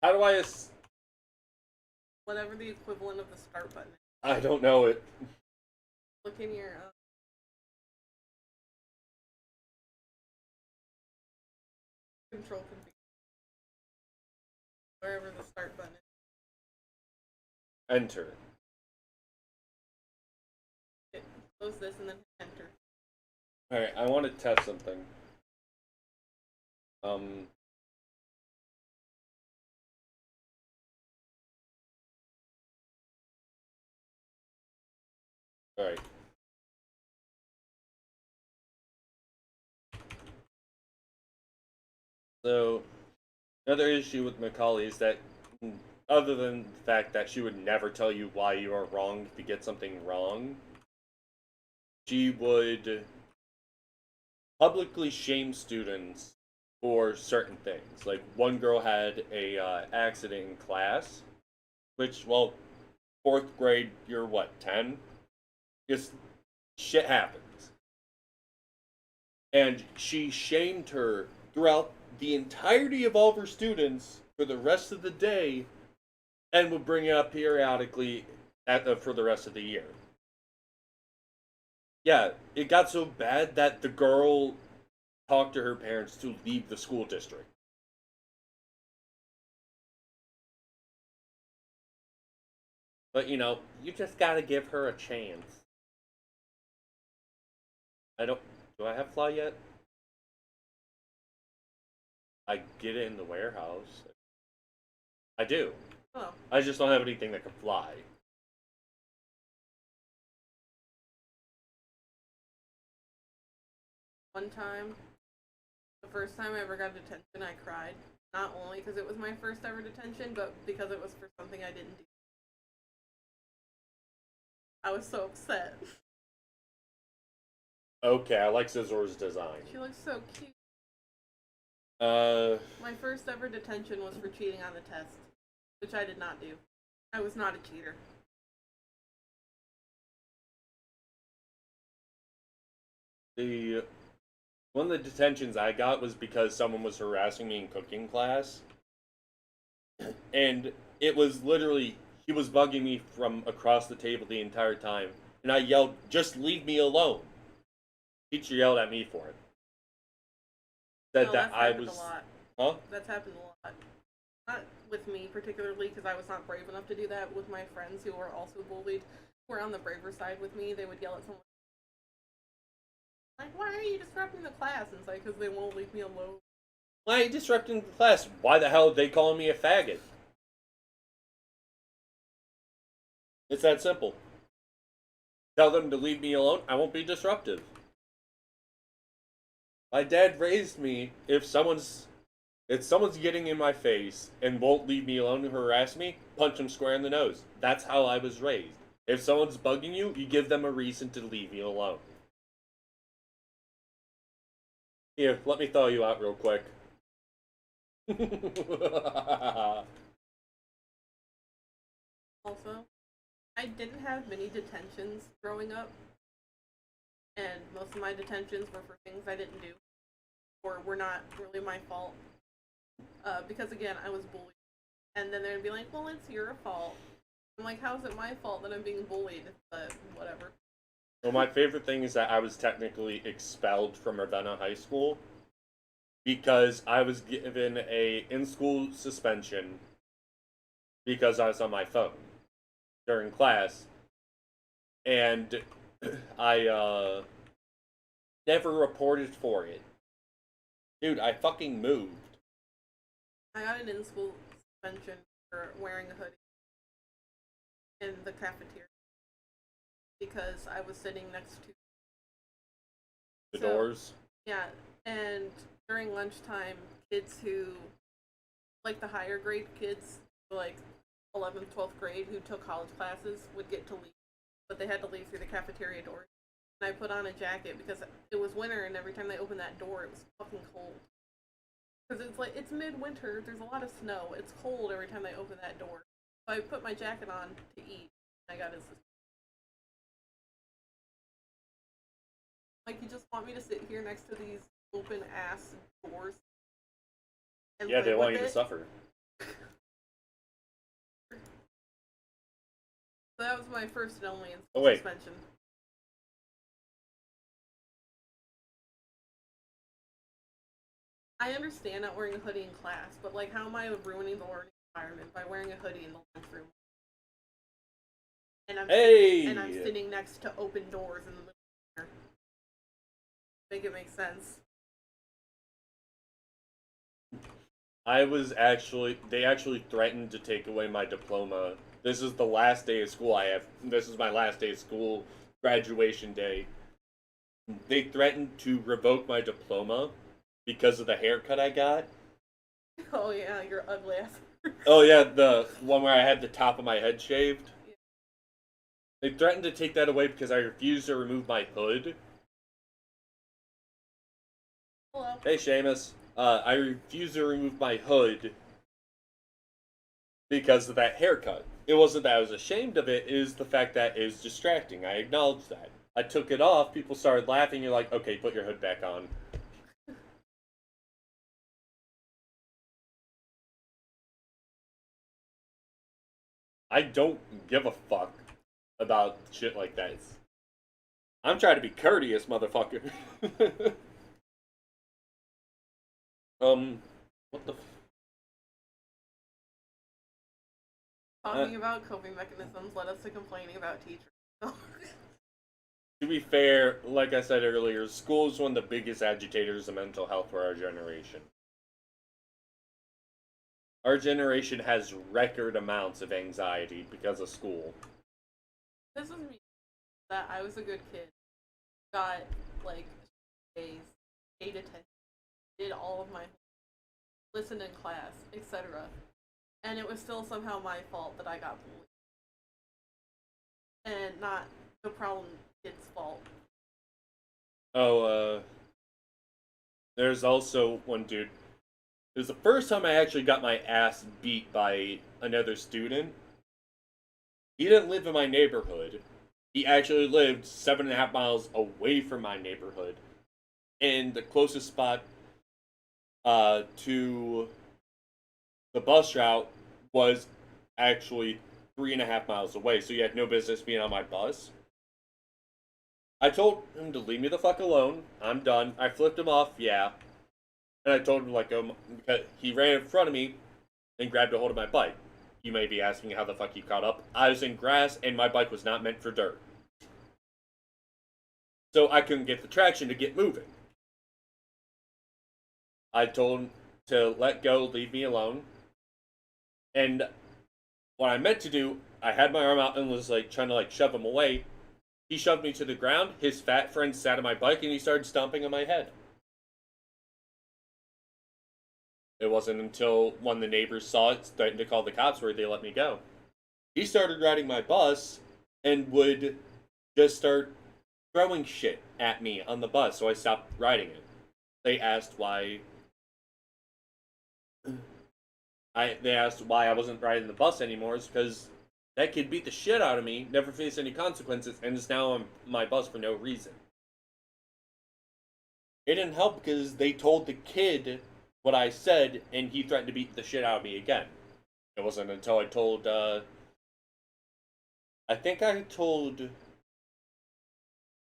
How do I? Whatever the equivalent of the start button is. I don't know it. Look in your control config. Wherever the start button is. Enter. Close this and then enter. Alright, I want to test something. Alright. So, another issue with Macaulay is that, other than the fact that she would never tell you why you are wrong if you get something wrong, she would publicly shame students for certain things. Like, one girl had a accident in class, which, well, 4th grade, you're what, 10? Just shit happens. And she shamed her throughout the entirety of all of her students for the rest of the day, and would bring it up periodically for the rest of the year. Yeah, it got so bad that the girl talked to her parents to leave the school district. But, you know, you just gotta give her a chance. Do I have fly yet? I get it in the warehouse. I do. Oh. I just don't have anything that can fly. One time, the first time I ever got detention, I cried. Not only because it was my first ever detention, but because it was for something I didn't do. I was so upset. Okay, I like Scissor's design. She looks so cute. My first ever detention was for cheating on the test, which I did not do. I was not a cheater. One of the detentions I got was because someone was harassing me in cooking class. And it was literally, he was bugging me from across the table the entire time. And I yelled, "Just leave me alone." Teacher yelled at me for it. Said that I was... a lot. Huh? That's happened a lot. Not with me particularly, because I was not brave enough to do that. With my friends who were also bullied, who were on the braver side with me, they would yell at someone like, "Why are you disrupting the class?" And it's like, because they won't leave me alone. Why are you disrupting the class? Why the hell are they calling me a faggot? It's that simple. Tell them to leave me alone, I won't be disruptive. My dad raised me, if someone's getting in my face and won't leave me alone to harass me, punch them square in the nose. That's how I was raised. If someone's bugging you, you give them a reason to leave you alone. Here, let me thaw you out real quick. Also, I didn't have many detentions growing up. and most of my detentions were for things I didn't do, or were not really my fault. Because again, I was bullied. And then they'd be like, well, it's your fault. I'm like, how's it my fault that I'm being bullied? But whatever. Well, my favorite thing is that I was technically expelled from Ravenna High School because I was given a in-school suspension because I was on my phone during class, and I never reported for it. Dude, I fucking moved. I got an in-school suspension for wearing a hoodie in the cafeteria because I was sitting next to The doors. Yeah, and during lunchtime, kids who, like the higher grade kids, like 11th, 12th grade, who took college classes, would get to leave, but they had to leave through the cafeteria door. And I put on a jacket because it was winter, and every time they opened that door, it was fucking cold. Because it's midwinter, there's a lot of snow, it's cold every time they open that door. So I put my jacket on to eat, and I got his. Like, you just want me to sit here next to these open ass doors? And Yeah, they want with you to it? suffer. So that was my first and only Oh, wait. suspension. I understand not wearing a hoodie in class, but like, how am I ruining the learning environment by wearing a hoodie in the lunchroom? And I'm sitting next to open doors in the middle of winter. Make it make sense. They actually threatened to take away my diploma. This is the last day of school this is my last day of school, graduation day. They threatened to revoke my diploma because of the haircut I got. Oh yeah, you're ugly ass. Oh yeah, the one where I had the top of my head shaved. Yeah. They threatened to take that away because I refused to remove my hood. Hello. Hey, Seamus. I refused to remove my hood because of that haircut. It wasn't that I was ashamed of it, it was the fact that it was distracting. I acknowledged that. I took it off, people started laughing, you're like, okay, put your hood back on. I don't give a fuck about shit like that. I'm trying to be courteous, motherfucker. What the Talking about coping mechanisms led us to complaining about teachers. To be fair, like I said earlier, school is one of the biggest agitators of mental health for our generation. Our generation has record amounts of anxiety because of school. This was me. That I was a good kid. Got, like, A's, paid attention, did all of my listened in class, etc. And it was still somehow my fault that I got bullied. And not the problem kid's fault. Oh, there's also one dude. It was the first time I actually got my ass beat by another student. He didn't live in my neighborhood. He actually lived 7.5 miles away from my neighborhood. And the closest spot to the bus route was actually 3.5 miles away, so he had no business being on my bus. I told him to leave me the fuck alone. I'm done. I flipped him off, yeah. And I told him, like, because he ran in front of me and grabbed a hold of my bike. You may be asking how the fuck he caught up. I was in grass, and my bike was not meant for dirt. So I couldn't get the traction to get moving. I told him to let go, leave me alone. And what I meant to do, I had my arm out and was, like, trying to, like, shove him away. He shoved me to the ground, his fat friend sat on my bike, and he started stomping on my head. It wasn't until one of the neighbors saw it, threatened to call the cops, where they let me go. He started riding my bus and would just start throwing shit at me on the bus, so I stopped riding it. They asked why I wasn't riding the bus anymore. It's because that kid beat the shit out of me, never faced any consequences, and is now on my bus for no reason. It didn't help because they told the kid what I said, and he threatened to beat the shit out of me again. It wasn't until I told, I think I told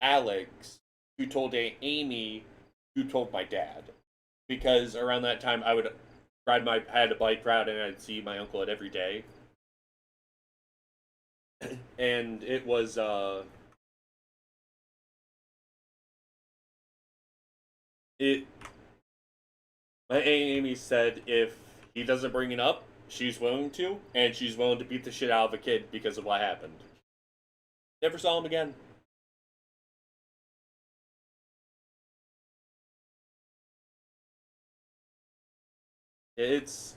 Alex, who told Amy, who told my dad. Because around that time, I would I had a bike route, and I'd see my uncle at every day. And it was, it, my Amy said if he doesn't bring it up, she's willing to, and she's willing to beat the shit out of a kid because of what happened. Never saw him again. It's.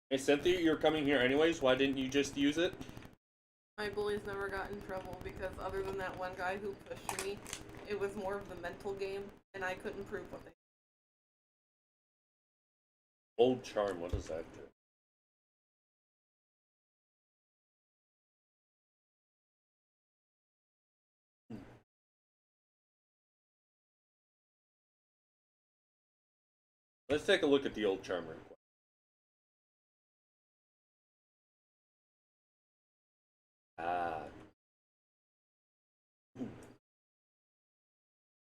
Hey, Cynthia, you're coming here anyways. Why didn't you just use it? My bullies never got in trouble because other than that one guy who pushed me, it was more of the mental game, and I couldn't prove what they. Old charm, what does that do? Let's take a look at the old charm real quick. Ah.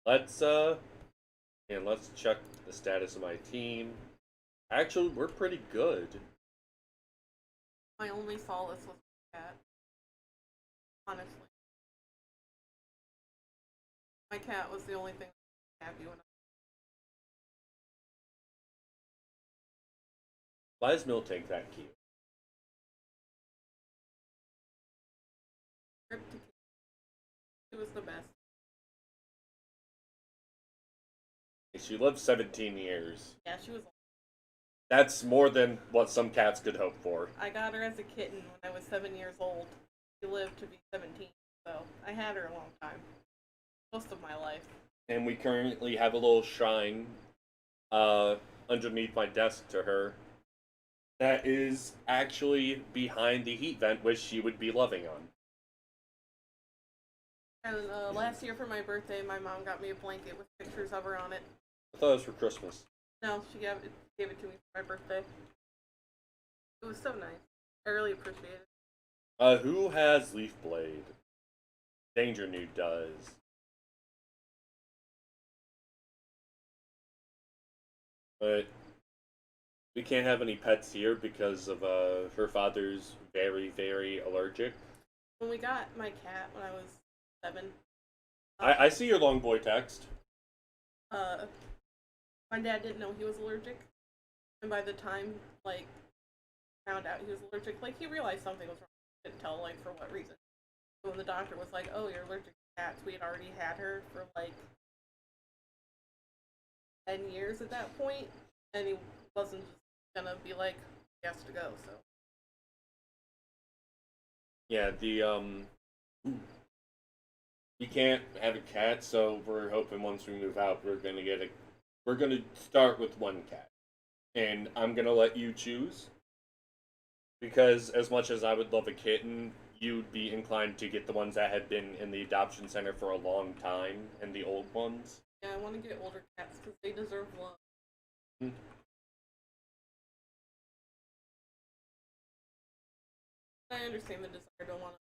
Let's check the status of my team. Actually, we're pretty good. My only solace was my cat. Honestly. My cat was the only thing that was happy when Why is Miltank that cute? I ripped to keep. It was the best. She lived 17 years. Yeah, she was. That's more than what some cats could hope for. I got her as a kitten when I was 7 years old. She lived to be 17, so I had her a long time. Most of my life. And we currently have a little shrine underneath my desk to her that is actually behind the heat vent, which she would be loving on. And last year for my birthday, my mom got me a blanket with pictures of her on it. I thought it was for Christmas. No, she gave it to me for my birthday. It was so nice. I really appreciate it. Who has Leaf Blade? Danger Nude does. But we can't have any pets here because of her father's very, very allergic. When we got my cat when I was 7. I see your long boy text. My dad didn't know he was allergic, and by the time found out he was allergic, he realized something was wrong. He didn't tell for what reason. So when the doctor was like, "Oh, you're allergic to cats," we had already had her for 10 years at that point, and he wasn't just gonna be like, he has to go. So Yeah, you can't have a cat, so we're hoping once we move out, we're gonna start with one cat, and I'm gonna let you choose, because as much as I would love a kitten, you'd be inclined to get the ones that have been in the adoption center for a long time, and the old ones. yeah, I want to get older cats because they deserve love. I understand the desire to want to.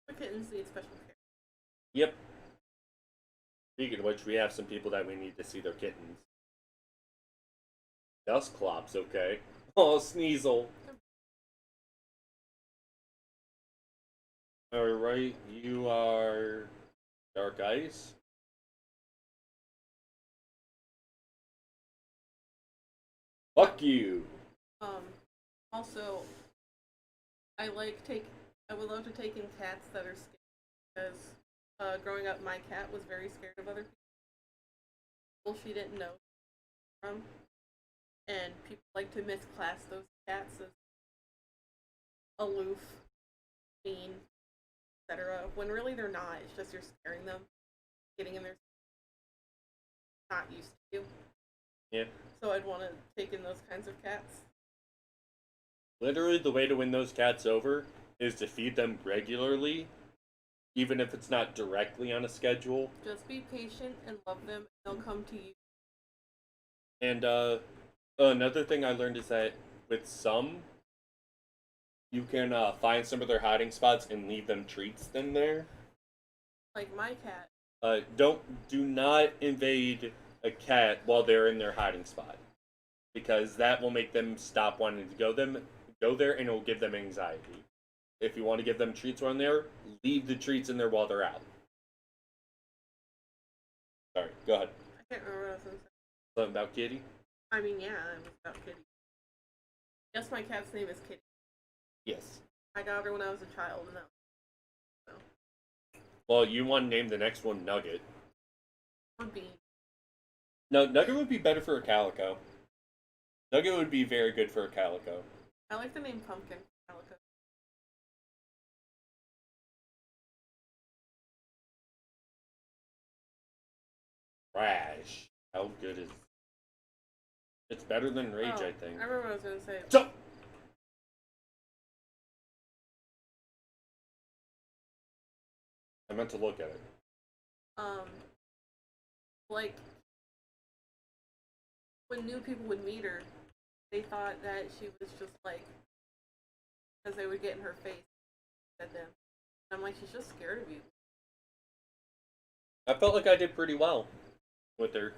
The kittens need special care. Yep. Speaking of which, we have some people that we need to see their kittens. Dustclop's okay. Oh, Sneasel. Alright, you are Dark Ice. Fuck you. Also, I would love to take in cats that are scared because growing up, my cat was very scared of other people she didn't know from, and people like to misclass those cats as aloof, mean, etc. When really they're not. It's just you're scaring them, getting in their not used to you. Yeah. So I'd want to take in those kinds of cats. Literally, the way to win those cats over is to feed them regularly, even if it's not directly on a schedule. Just be patient and love them. They'll come to you. And another thing I learned is that with some, you can find some of their hiding spots and leave them treats in there. Like my cat. Do not invade a cat while they're in their hiding spot, because that will make them stop wanting to go there, and it will give them anxiety. If you want to give them treats while there, leave the treats in there while they're out. Sorry, go ahead. I can't remember what I was going to say. Something about Kitty? I mean, yeah, it was about Kitty. Yes, my cat's name is Kitty. Yes. I got her when I was a child, and Well, you want to name the next one Nugget. would be. No, Nugget would be better for a calico. Nugget would be very good for a calico. I like the name Pumpkin. Calico. Trash. How good is... It's better than Rage, Oh, I think. I remember what I was going to say. So... I meant to look at it. Like, when new people would meet her, they thought that she was just like, because they would get in her face at them. I'm like, she's just scared of you. I felt like I did pretty well with her.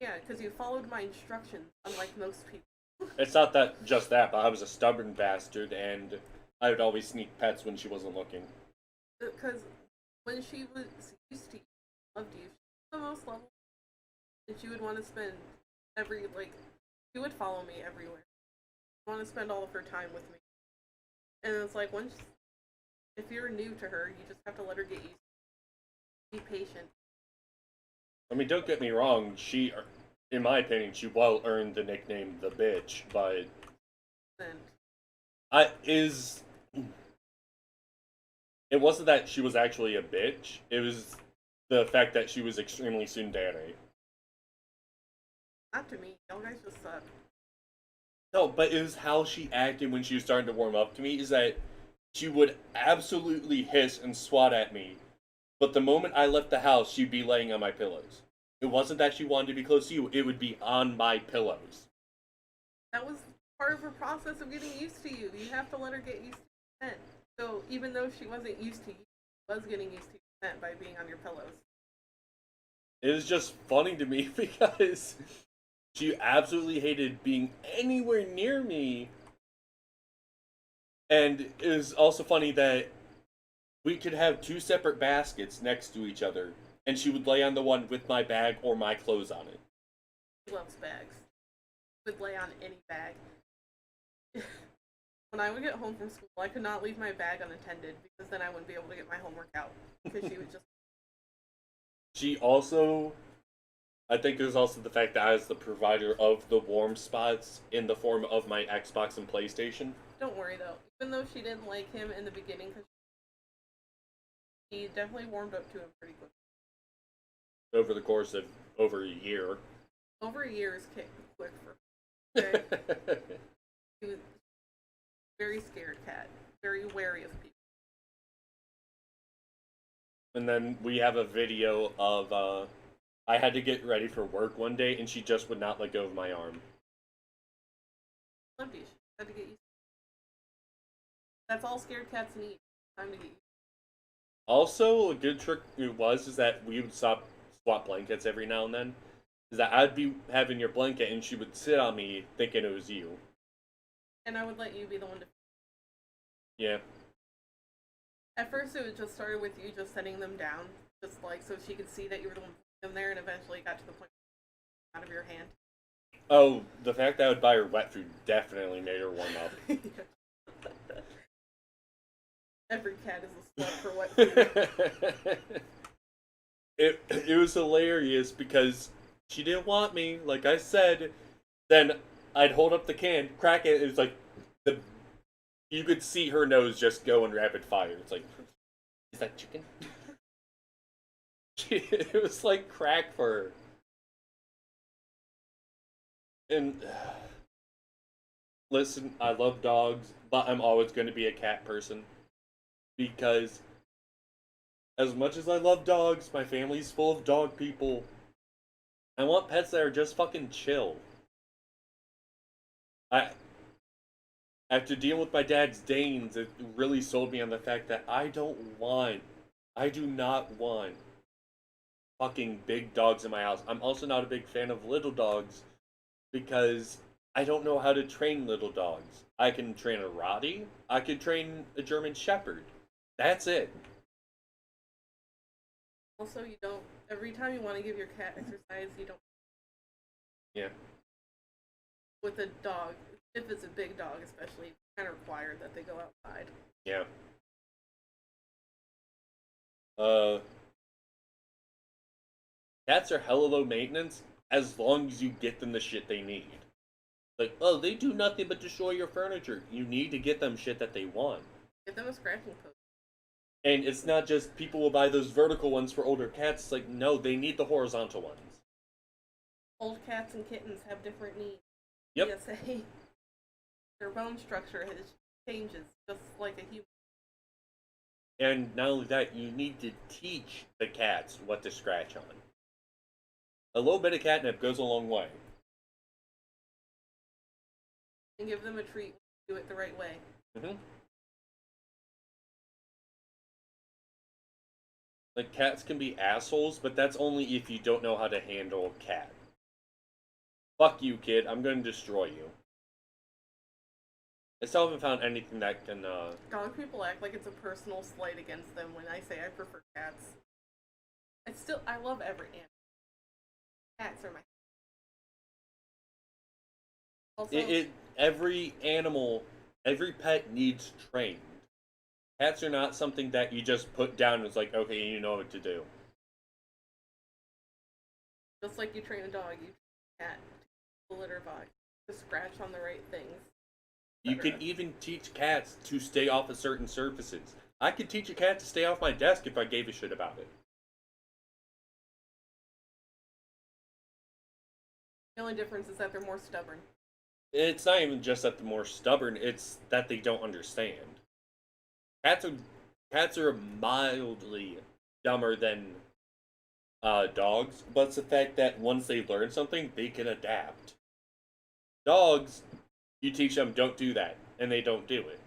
Yeah, because you followed my instructions, unlike most people. It's not that just that, but I was a stubborn bastard, and I would always sneak pets when she wasn't looking. Because when she was used to you, loved you, she was the most lovable. And she would want to spend she would follow me everywhere. Want to spend all of her time with me. And it's like, if you're new to her, you just have to let her get used to it. Be patient. I mean, don't get me wrong, she, in my opinion, she well earned the nickname the bitch, but And it wasn't that she was actually a bitch, it was the fact that she was extremely tsundere. not to me. Y'all guys just suck. No, but it was how she acted when she was starting to warm up to me, is that she would absolutely hiss and swat at me, but the moment I left the house, she'd be laying on my pillows. It wasn't that she wanted to be close to you, it would be on my pillows. That was part of her process of getting used to you. You have to let her get used to your scent. So even though she wasn't used to you, she was getting used to your scent by being on your pillows. It was just funny to me because she absolutely hated being anywhere near me. And it was also funny that we could have two separate baskets next to each other, and she would lay on the one with my bag or my clothes on it. She loves bags. She would lay on any bag. When I would get home from school, I could not leave my bag unattended because then I wouldn't be able to get my homework out. Because she would just. She also, I think it was also the fact that I was the provider of the warm spots in the form of my Xbox and PlayStation. Don't worry though. Even though she didn't like him in the beginning, because he definitely warmed up to him pretty quick. Over the course of over a year. Over a year is quick for her. Okay? He was a very scared cat. Very wary of people. And then we have a video of, I had to get ready for work one day, and she just would not let go of my arm. Loved you. She had to get used to it. That's all scared cats need. Time to get used to it. Also, a good trick is that we would swap blankets every now and then. Is that I'd be having your blanket, and she would sit on me thinking it was you. And I would let you be the one to. Yeah. At first, it just started with you just setting them down, just like so she could see that you were the one putting them there, and eventually it got to the point out of your hand. Oh, the fact that I would buy her wet food definitely made her warm up. Every cat is a slut for wet food. It was hilarious because she didn't want me, like I said. Then I'd hold up the can, crack it, it was like you could see her nose just go in rapid fire. It's like, is that chicken? It was like crack for her. And listen, I love dogs, but I'm always going to be a cat person. because as much as I love dogs, my family's full of dog people. I want pets that are just fucking chill. I After dealing with my dad's Danes, it really sold me on the fact that I do not want fucking big dogs in my house. I'm also not a big fan of little dogs because I don't know how to train little dogs. I can train a Rottie, I can train a German Shepherd. That's it. Also, you don't. Every time you want to give your cat exercise, you don't. Yeah. With a dog, if it's a big dog, especially, it's kind of required that they go outside. Yeah. Cats are hella low maintenance as long as you get them the shit they need. Like, oh, they do nothing but destroy your furniture. You need to get them shit that they want. Give them a scratching post. And it's not just people will buy those vertical ones for older cats. It's like, no, they need the horizontal ones. Old cats and kittens have different needs. Yep. PSA. Their bone structure changes, just like a human. And not only that, you need to teach the cats what to scratch on. A little bit of catnip goes a long way. And give them a treat when you do it the right way. Mm-hmm. Like, cats can be assholes, but that's only if you don't know how to handle a cat. Fuck you, kid. I'm going to destroy you. I still haven't found anything that can, Dog people act like it's a personal slight against them when I say I prefer cats. I love every animal. Cats are my... Also, every animal, every pet needs trained. Cats are not something that you just put down and it's like, okay, you know what to do. just like you train a dog, you train a cat to litter box, to scratch on the right things. You can even teach cats to stay off of certain surfaces. I could teach a cat to stay off my desk if I gave a shit about it. The only difference is that they're more stubborn. It's not even just that they're more stubborn, it's that they don't understand. Cats are mildly dumber than dogs, but it's the fact that once they learn something, they can adapt. Dogs, you teach them, don't do that, and they don't do it.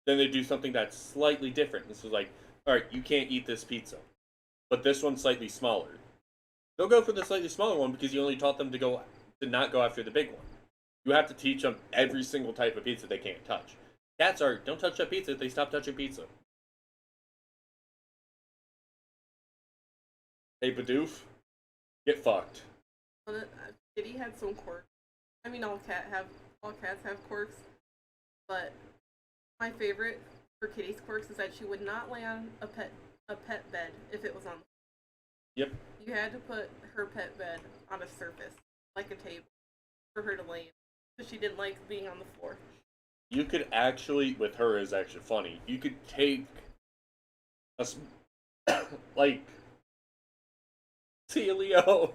Then they do something that's slightly different. This is like, alright, you can't eat this pizza, but this one's slightly smaller. They'll go for the slightly smaller one because you only taught them to not go after the big one. You have to teach them every single type of pizza they can't touch. Cats are, don't touch that pizza, they stop touching pizza. Hey, Bidoof, get fucked. Kitty had some quirks. I mean, all cats have quirks, but my favorite for Kitty's quirks is that she would not lay on a pet bed if it was on. Yep. You had to put her pet bed on a surface, like a table, for her to lay in, because she didn't like being on the floor. You could actually, with her is actually funny, you could take like, Leo.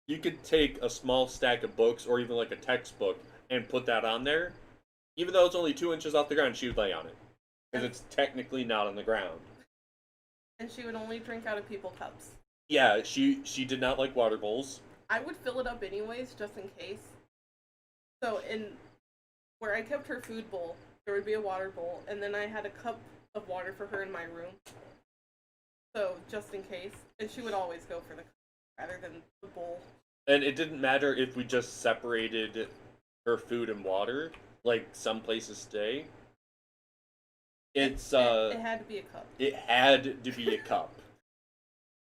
You could take a small stack of books or even like a textbook and put that on there. Even though it's only 2 inches off the ground, she would lay on it. Because it's technically not on the ground. And she would only drink out of people cups. Yeah, she did not like water bowls. I would fill it up anyways, just in case. So where I kept her food bowl, there would be a water bowl, and then I had a cup of water for her in my room. So, just in case. And she would always go for the cup rather than the bowl. And it didn't matter if we just separated her food and water, like some places today. It had to be a cup. It had to be a cup.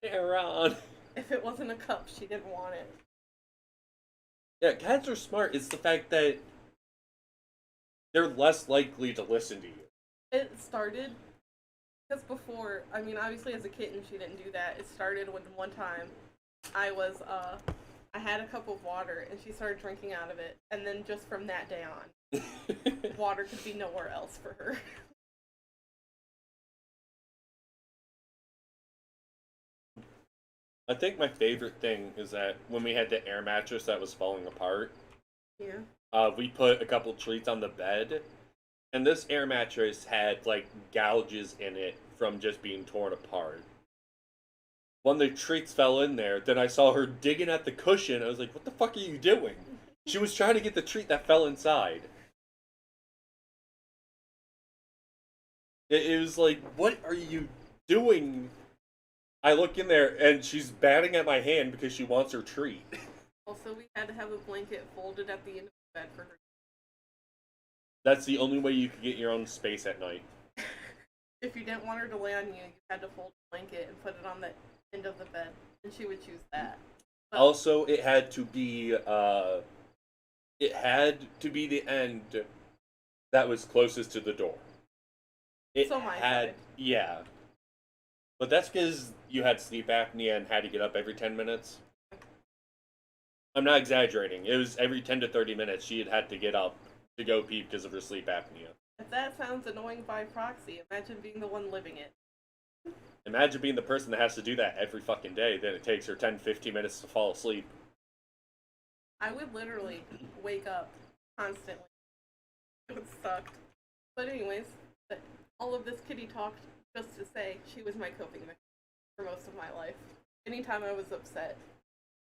Aaron. If it wasn't a cup, she didn't want it. Yeah, cats are smart. It's the fact that they're less likely to listen to you. It started because before, I mean, obviously as a kitten, she didn't do that. It started when one time I had a cup of water and she started drinking out of it, and then just from that day on, water could be nowhere else for her. I think my favorite thing is that when we had the air mattress that was falling apart, Yeah. we put a couple treats on the bed, And this air mattress had, like, gouges in it from just being torn apart. When the treats fell in there, then I saw her digging at the cushion. I was like, what the fuck are you doing? She was trying to get the treat that fell inside. It was like, what are you doing? I look in there, and she's batting at my hand because she wants her treat. Also, we had to have a blanket folded at the end of the bed for her. That's the only way you could get your own space at night. If you didn't want her to lay on you, you had to fold the blanket and put it on the end of the bed, and she would choose that. But Also, it had to be the end that was closest to the door. It So my had, side. yeah. But that's because you had sleep apnea and had to get up every 10 minutes. I'm not exaggerating. It was every 10 to 30 minutes she had to get up to go pee because of her sleep apnea. if that sounds annoying by proxy, imagine being the one living it. Imagine being the person that has to do that every fucking day, then it takes her 10, 15 minutes to fall asleep. I would literally wake up constantly. It would suck. But anyways, all of this kitty talk just to say she was my coping mechanism for most of my life. Anytime I was upset.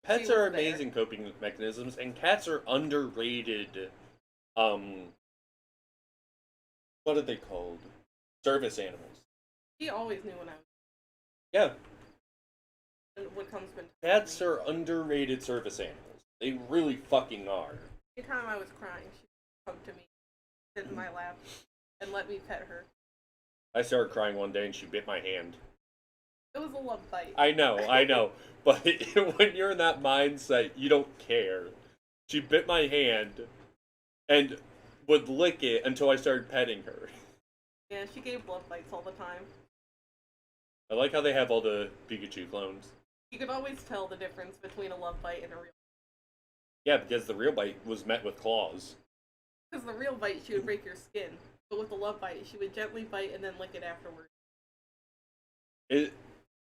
Pets She are was there. amazing coping mechanisms, and cats are underrated, what are they called? Service animals. She always knew when I was Yeah, and what comes when cats are underrated service animals. They really fucking are. anytime I was crying, she would come to me, sit in my lap, and let me pet her. I started crying one day and she bit my hand. It was a love bite. I know, but when you're in that mindset, you don't care. She bit my hand and would lick it until I started petting her. Yeah, she gave love bites all the time. I like how they have all the Pikachu clones. You could always tell the difference between a love bite and a real. Yeah, because the real bite was met with claws. Because the real bite, she would break your skin. But with the love bite, she would gently bite and then lick it afterwards.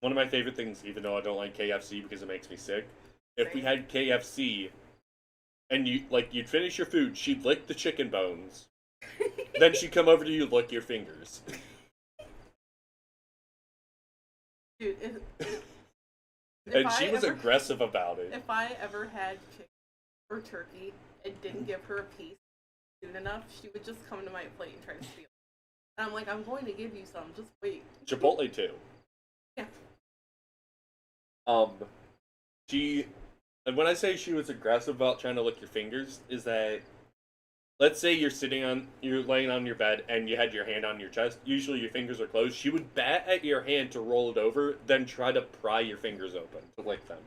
One of my favorite things, even though I don't like KFC because it makes me sick, if we Same. had KFC and you'd finish your food, she'd lick the chicken bones, then she'd come over to you, lick your fingers. Dude, if And she I was ever- aggressive about it. If I ever had chicken or turkey and didn't give her a piece soon enough, she would just come to my plate and try to steal it. And I'm like, I'm going to give you some, just wait. Chipotle too. Yeah. And when I say she was aggressive about trying to lick your fingers, is that, let's say you're laying on your bed and you had your hand on your chest, usually your fingers are closed, she would bat at your hand to roll it over, then try to pry your fingers open to lick them.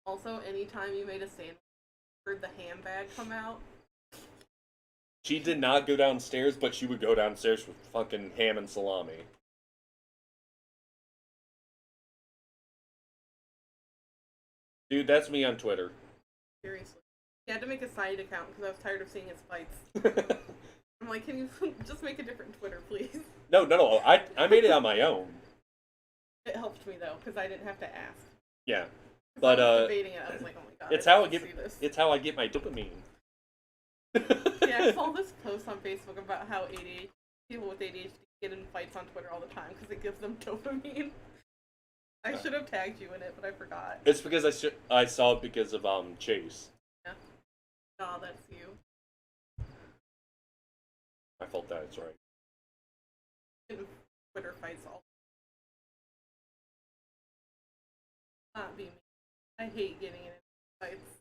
Also, anytime you made a sandwich, heard the ham bag come out. She did not go downstairs, but she would go downstairs with fucking ham and salami. Dude, that's me on Twitter. Seriously. He had to make a side account because I was tired of seeing his fights. I'm like, can you just make a different Twitter, please? No, I made it on my own. It helped me though, because I didn't have to ask. Yeah. 'Cause But, I was debating it. I was like, oh my god. It's I how I don't get see this. it's how I get my dopamine. Yeah, I saw this post on Facebook about how ADHD people with ADHD get in fights on Twitter all the time because it gives them dopamine. I should have tagged you in it, but I forgot. It's because I saw it because of Chase. Oh, that's you. My fault. That's right. In Twitter fights all. Not be me. I hate getting in fights.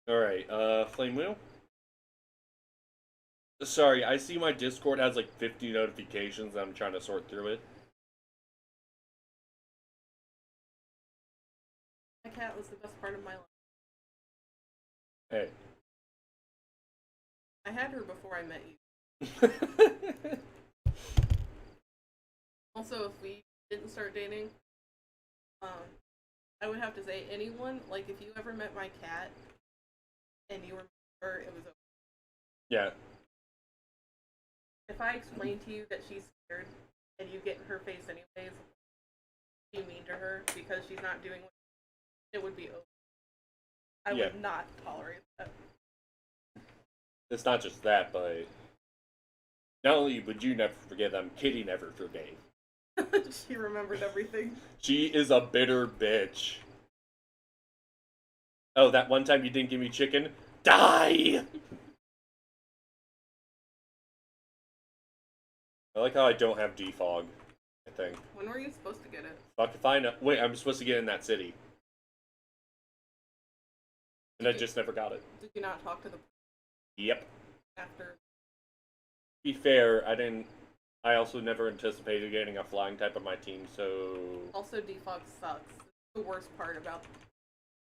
All right. Flame wheel. Sorry, I see my Discord has like 50 notifications. And I'm trying to sort through it. My cat was the best part of my life. Hey. I had her before I met you. Also, if we didn't start dating, I would have to say anyone, like if you ever met my cat and you were her, it was over. Yeah. If I explain to you that she's scared and you get in her face anyways, be mean to her because she's not doing what it would be over. I Yeah. would not tolerate that. It's not just that, but not only would you never forget them, Kitty never forgave. She remembered everything. She is a bitter bitch. Oh, that one time you didn't give me chicken? Die! I like how I don't have defog, I think. When were you supposed to get it? Fuck if I know. Wait, I'm supposed to get in that city. And I just never got it. Did you not talk to the Yep. after? To be fair, I also never anticipated getting a flying type on my team, so... Also, defog sucks. It's the worst part about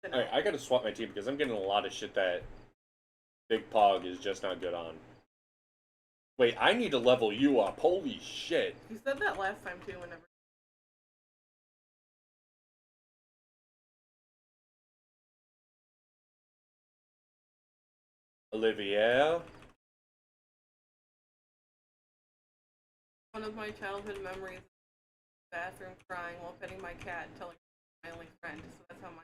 the Alright, I gotta swap my team because I'm getting a lot of shit that Big Pog is just not good on. Wait, I need to level you up. Holy shit. You said that last time too, whenever. Olivia? One of my childhood memories is the bathroom crying while petting my cat and telling my only friend. So that's how my.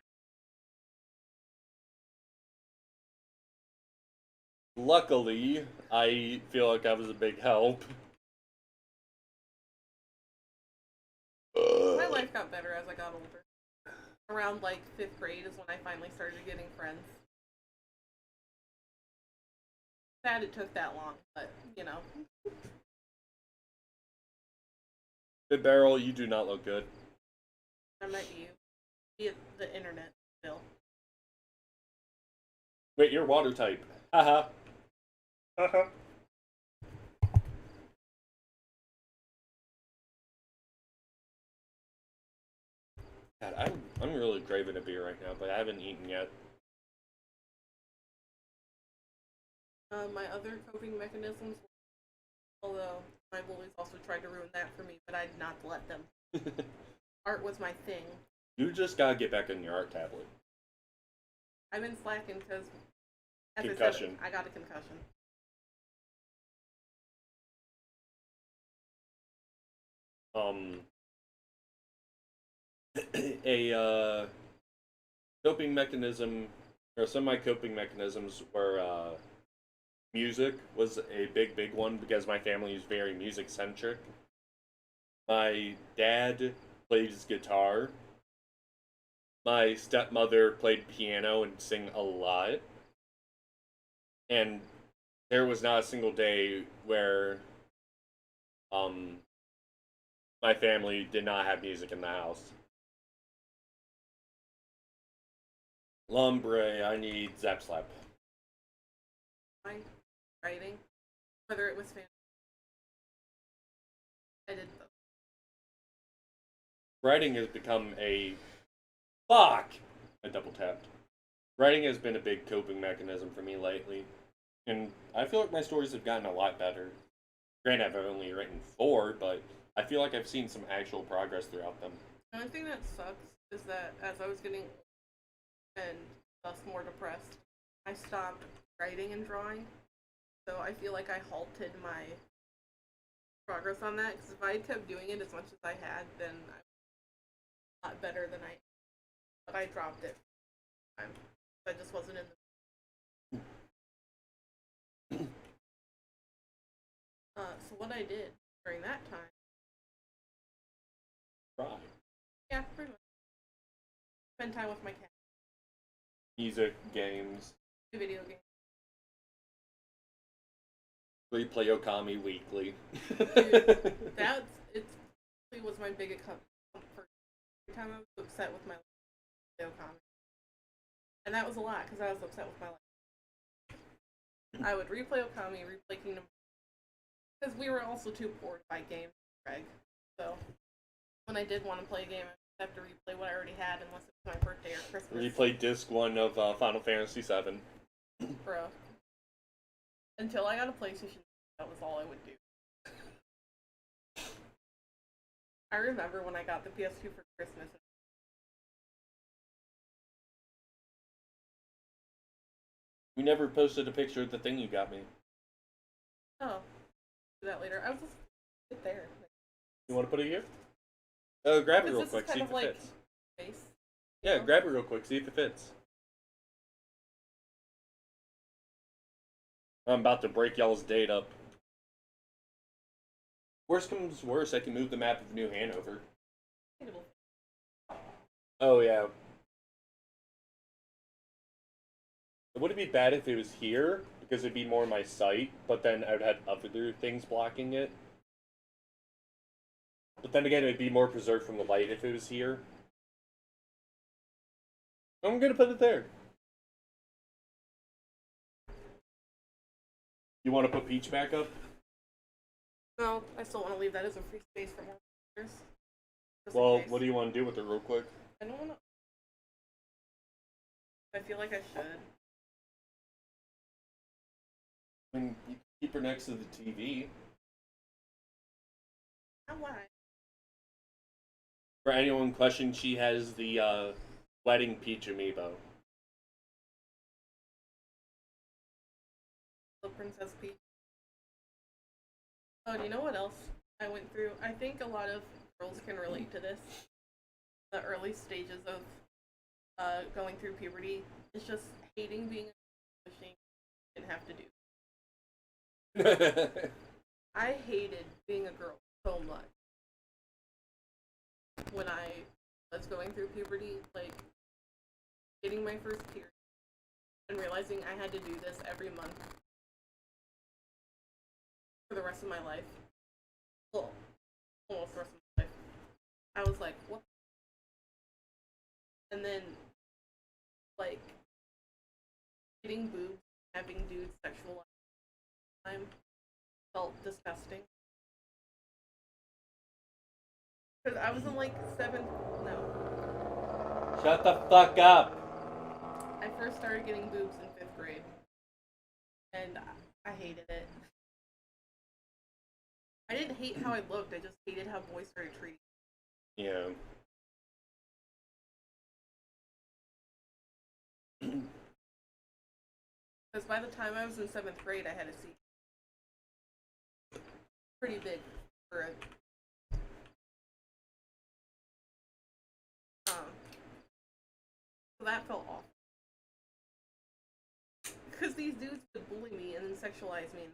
Luckily, I feel like I was a big help. My life got better as I got older. Around like 5th grade is when I finally started getting friends. Sad it took that long, but you know. Big Barrel, you do not look good. I met you via the internet still. Wait, you're water type. Haha. Haha. God, I'm really craving a beer right now, but I haven't eaten yet. My other coping mechanisms, although my bullies also tried to ruin that for me, but I did not let them. Art was my thing. You just gotta get back on your art tablet. I've been slacking because, as Concussion. I said, I got a concussion. A coping mechanism, or some of my coping mechanisms were music was a big one because my family is very music centric. My dad plays guitar. My stepmother played piano and sang a lot. And there was not a single day where my family did not have music in the house. Lumbre, I need Zap Slap. My writing, whether it was fan, I did both. Writing has become a... Fuck! I double tapped. Writing has been a big coping mechanism for me lately. And I feel like my stories have gotten a lot better. Granted, I've only written 4, but I feel like I've seen some actual progress throughout them. The only thing that sucks is that as I was getting and thus more depressed, I stopped writing and drawing. So I feel like I halted my progress on that, because if I had kept doing it as much as I had, then I was a lot better than I. But I dropped it. I just wasn't in the. So what I did during that time. Right. Yeah, pretty much. Spend time with my cat. Music, games. Play video games. Replay Okami weekly. Dude, it was my biggest comfort. Every time I was upset with my life, I would play Okami. And that was a lot, because I was upset with my life. I would replay Okami, replay Kingdom, because we were also too bored by games, Greg. So, when I did want to play a game, I would have to replay what I already had, unless it was my birthday or Christmas. Replay disc 1 of Final Fantasy VII. Bro. Until I got a PlayStation, that was all I would do. I remember when I got the PS2 for Christmas. We never posted a picture of the thing you got me. Oh, do that later. I was just sit there. You want to put it here? Oh, grab it real This is quick, see kind if of it like fits. space. Yeah, grab it real quick, see if it fits. I'm about to break y'all's date up. Worst comes worst, I can move the map of New Hanover. Oh, yeah. Would it be bad if it was here? Because it'd be more my sight, but then I would have other things blocking it. But then again, it'd be more preserved from the light if it was here. I'm gonna put it there. You want to put Peach back up? No, I still want to leave that as a free space for more players. Well, what do you want to do with it real quick? I don't want to. I feel like I should. I mean, you can keep her next to the TV. How why? For anyone questioning, she has the wedding Peach amiibo. The Princess Peach. Oh, and you know what else I went through? I think a lot of girls can relate to this. The early stages of going through puberty. It's just hating being a machine you didn't have to do. I hated being a girl so much. When I was going through puberty, like, getting my first period and realizing I had to do this every month for the rest of my life. Well, almost the rest of my life. I was like, what? And then, like, getting boobs, having dudes sexualized time felt disgusting. Because I was in, like, 7th, no. Shut the fuck up! I first started getting boobs in 5th grade. And I hated it. I didn't hate how I looked, I just hated how boys started treating me. Yeah. Because by the time I was in 7th grade, I had a C. Pretty big for a... So that felt awful. Because these dudes would bully me and then sexualize me.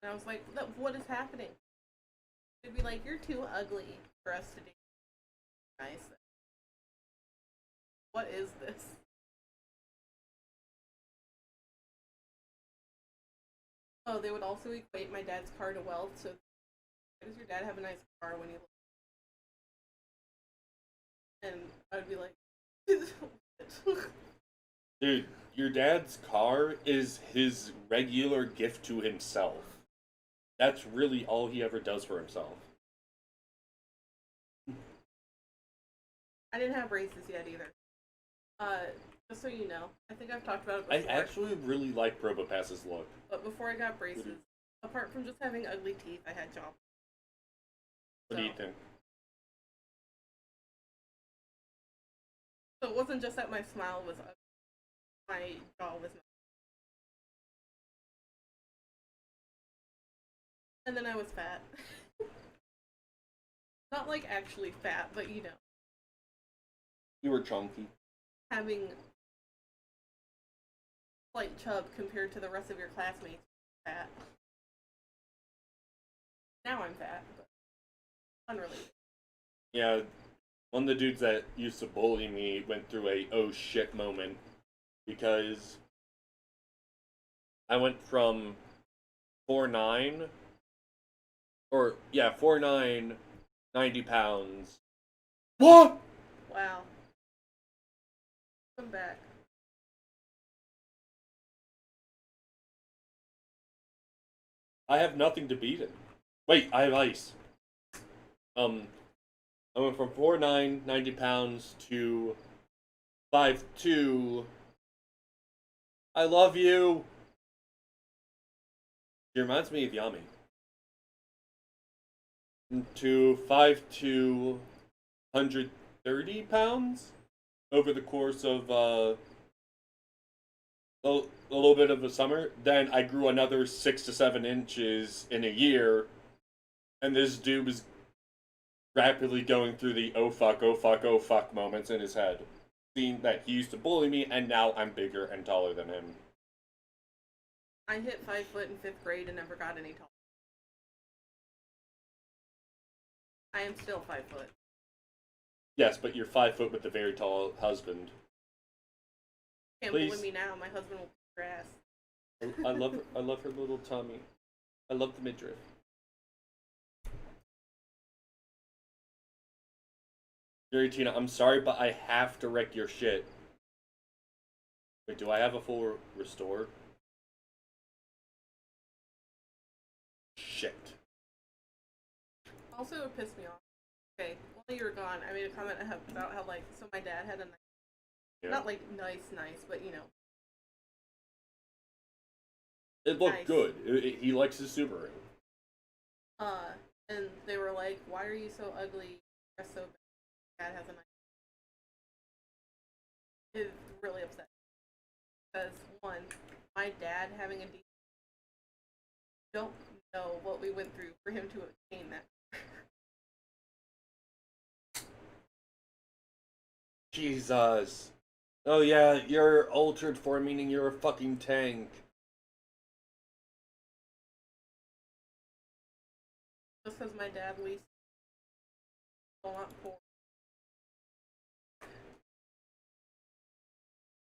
And I was like, what is happening? They'd be like, you're too ugly for us to date. Nice. What is this? Oh, they would also equate my dad's car to wealth, so why does your dad have a nice car when he looks? And I would be like, Dude, your dad's car is his regular gift to himself. That's really all he ever does for himself. I didn't have braces yet either. Just so you know, I think I've talked about it before. I actually really like Probopass's look. But before I got braces, apart from just having ugly teeth, I had jaw. What do you think? So it wasn't just that my smile was ugly, my jaw was not. And then I was fat. Not like actually fat, but you know. You were chunky. Having slight chub compared to the rest of your classmates. Fat. Now I'm fat, but unrelated. Yeah, one of the dudes that used to bully me went through a oh shit moment because I went from 4'9", 4'9", 90 pounds. What? Wow. Come back. I have nothing to beat it. Wait, I have ice. I went from 4'9", 90 pounds to 5'2". I love you. She reminds me of Yami. To 5'2", 130 pounds over the course of a little bit of a summer. Then I grew another 6 to 7 inches in a year, and this dude was rapidly going through the oh fuck, oh fuck, oh fuck moments in his head. Seeing that he used to bully me, and now I'm bigger and taller than him. I hit 5 foot in 5th grade and never got any taller. I am still 5 foot. Yes, but you're 5 foot with a very tall husband. Can't Please. believe me now. My husband will beat your ass. I love her little tummy. I love the midriff. Gary Tina, I'm sorry, but I have to wreck your shit. Wait, do I have a full restore? Shit. Also, it pissed me off. Okay, while you were gone, I made a comment about how, like, so my dad had a nice, not like nice, but you know. It looked Nice. good. He likes his Subaru. And they were like, why are you so ugly? You're so bad. Dad has a nice. It really upset me. Because, one, my dad having a D. Don't know what we went through for him to obtain that. Jesus. Oh yeah, you're altered for meaning you're a fucking tank. Just because my dad leased a lot for.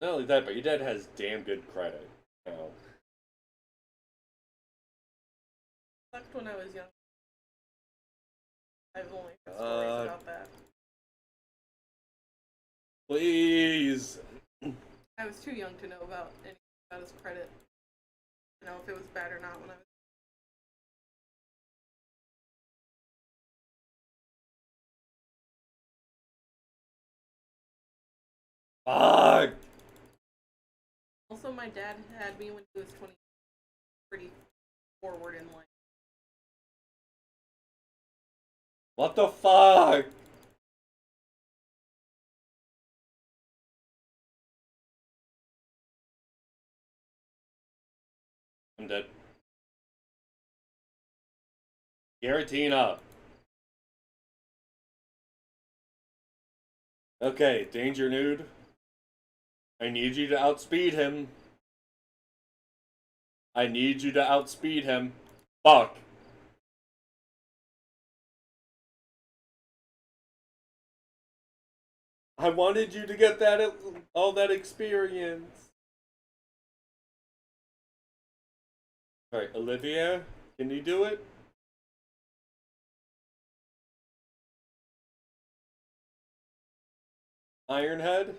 Not only that, but your dad has damn good credit. You know. Sucked when I was young. I've only heard stories about that. Please. I was too young to know about anything about his credit. You know, if it was bad or not when I was. Fuck. Also, my dad had me when he was 20, pretty forward in life. What the fuck? I'm dead. Garatina. Okay, Danger Nude. I need you to outspeed him. I need you to outspeed him. Fuck. I wanted you to get that all that experience. Alright, Olivia, can you do it? Ironhead?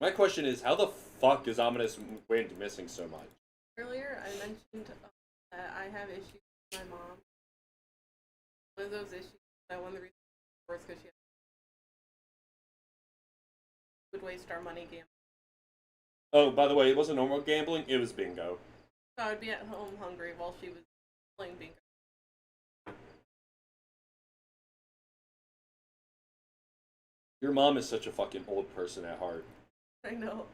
My question is, how the fuck is Ominous Wind missing so much? Earlier, I mentioned that I have issues with my mom. One of those issues that one of the reasons was because she would waste our money gambling. Oh, by the way, it wasn't normal gambling, it was bingo. So I would be at home hungry while she was playing bingo. Your mom is such a fucking old person at heart. I know.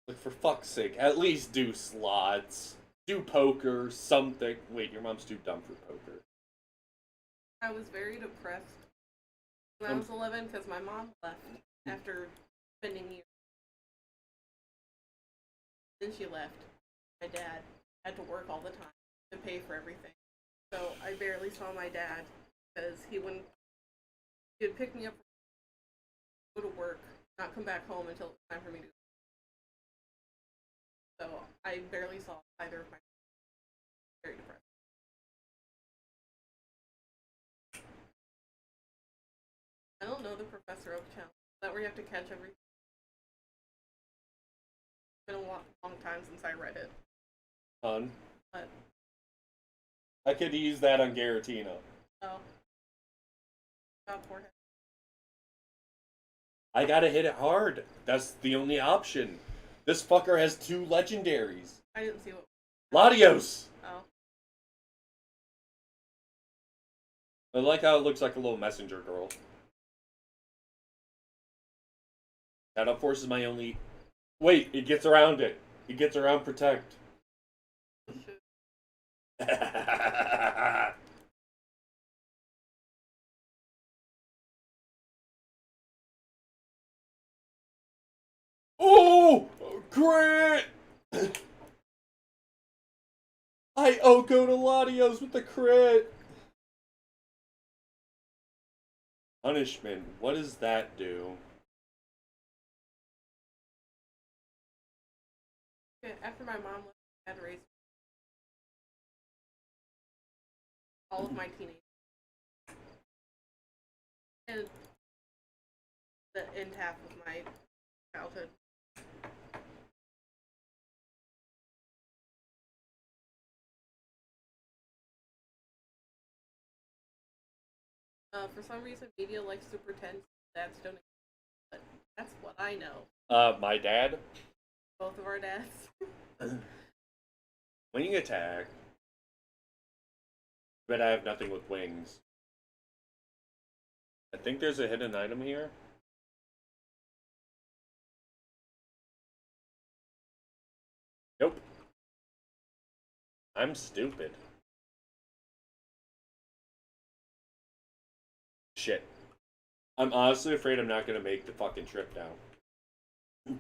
Like, for fuck's sake, at least do slots. Do poker, something. Wait, your mom's too dumb for poker. I was very depressed when I was 11 because my mom left after spending years. Then she left. My dad had to work all the time to pay for everything. So I barely saw my dad because he would pick me up, go to work, not come back home until it was time for me to go. So I barely saw either of my parents. Very depressed. I don't know the Professor Oak challenge. Is that where you have to catch everything? It's been a long time since I read it. Hun. But, I could use that on Garatina. oh. About forehead. I gotta hit it hard. That's the only option. This fucker has 2 legendaries. I didn't see what. Latios! Oh. I like how it looks like a little messenger girl. Shadow Force is my only... Wait, it gets around it. It gets around Protect. Crit! I Oko to Latios with the crit! Punishment. What does that do? After my mom left, I had to raise all of my teenagers. And the end half of my childhood. For some reason, media likes to pretend dads don't exist, but that's what I know. My dad? Both of our dads. Wing attack. But I have nothing with wings. I think there's a hidden item here. Nope. I'm stupid. Shit. I'm honestly afraid I'm not gonna make the fucking trip now.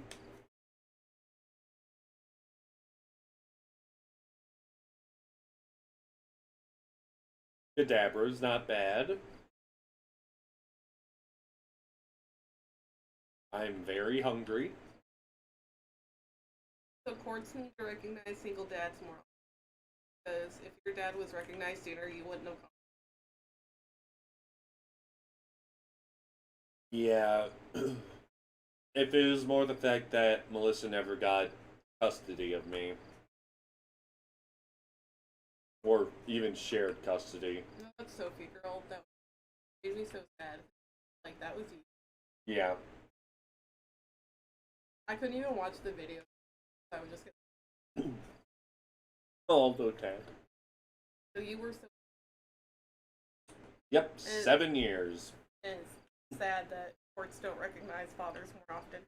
Kadabra's not bad. I'm very hungry. So courts need to recognize single dads more often. Because if your dad was recognized sooner, you wouldn't have. Yeah. If it was more the fact that Melissa never got custody of me. Or even shared custody. No, that's Sophie, girl. That made me so sad. Like, that was you. Yeah. I couldn't even watch the video. I would just get. Although tag. So you were so. Yep, And- 7 years. And it's sad that courts don't recognize fathers more often.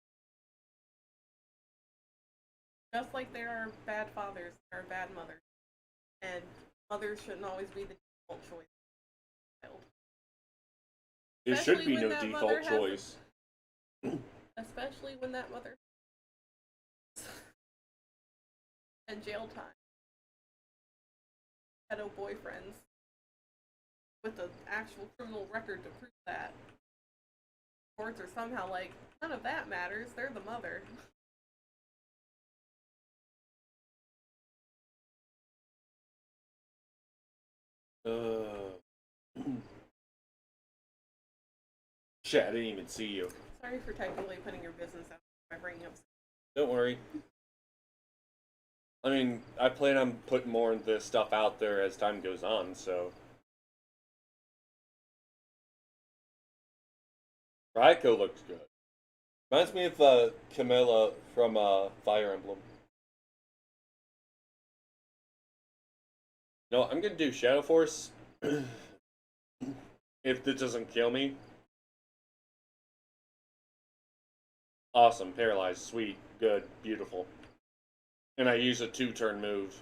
Just like there are bad fathers, there are bad mothers. And mothers shouldn't always be the default choice. There should Especially be when no that default mother has a- choice. Especially when that mother and jail time. Pedo boyfriends with an actual criminal record to prove that. Courts are somehow like, none of that matters, they're the mother. Shit, I didn't even see you. Sorry for technically putting your business out by bringing up. Don't worry. I mean, I plan on putting more of this stuff out there as time goes on, so. Raiko looks good. Reminds me of Camilla from Fire Emblem. No, I'm gonna do Shadow Force. If this doesn't kill me. Awesome, paralyzed, sweet, good, beautiful. And I use a 2-turn move.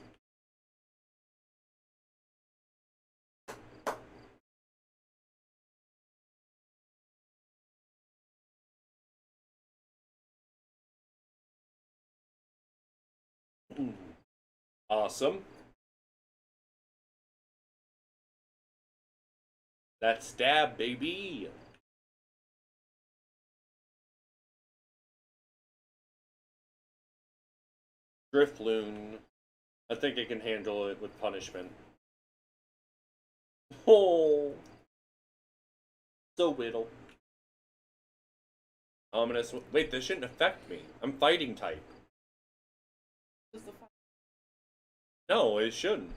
Awesome. That stab, baby! Driftloon. I think it can handle it with punishment. Oh! So whittle. Ominous. Wait, this shouldn't affect me. I'm fighting type. Just the fun. No, it shouldn't.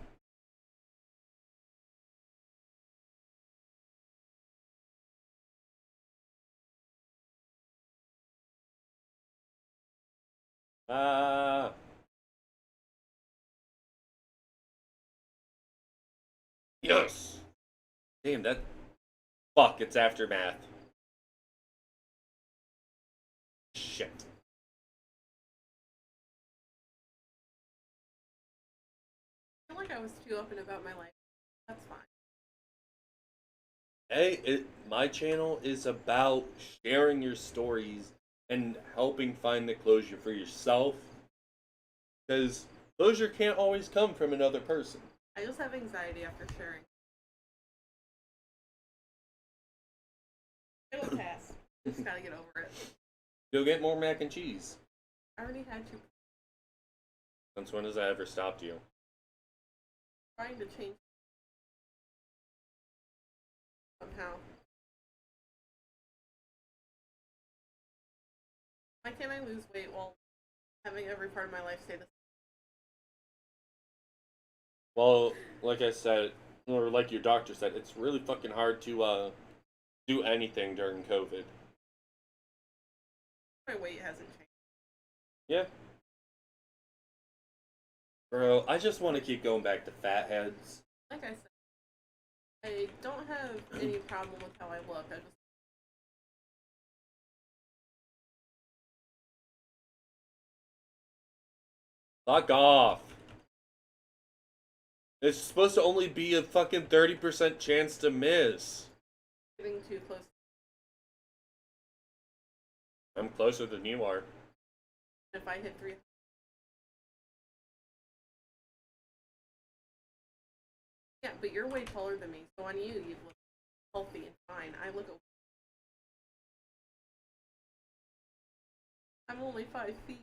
Ah. Yes! Damn, that... Fuck, it's Aftermath. Shit. I feel like I was too open about my life. That's fine. Hey, my channel is about sharing your stories and helping find the closure for yourself Because closure can't always come from another person. I just have anxiety after sharing. It'll pass. Just gotta get over it. Go get more mac and cheese. I already had to. Since when has that ever stopped you? Trying to change somehow. Why can't I lose weight while having every part of my life stay the same? Well, like I said, or like your doctor said, it's really fucking hard to do anything during COVID. My weight hasn't changed. Yeah. Bro, I just want to keep going back to fatheads. Like I said, I don't have any problem with how I look. I just Fuck off. It's supposed to only be a fucking 30% chance to miss. getting too close. I'm closer than you are. If I hit 3, yeah, but you're way taller than me, so on you look healthy and fine. I look. I'm only 5 feet.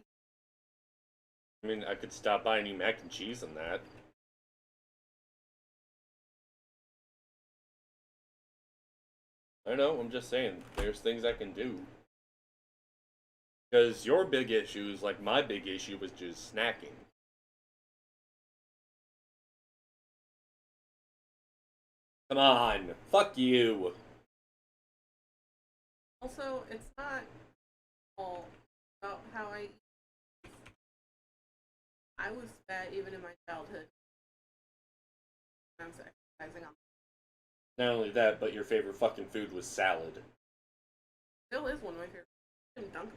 I mean, I could stop buying you mac and cheese and that. I know, I'm just saying, there's things I can do. Because your big issue is like my big issue was just snacking. Come on, fuck you. Also, it's not all about how I eat. I was fat even in my childhood. I was exercising on. Not only that, but your favorite fucking food was salad. Still is one of my favorite. Dunkin' Donuts.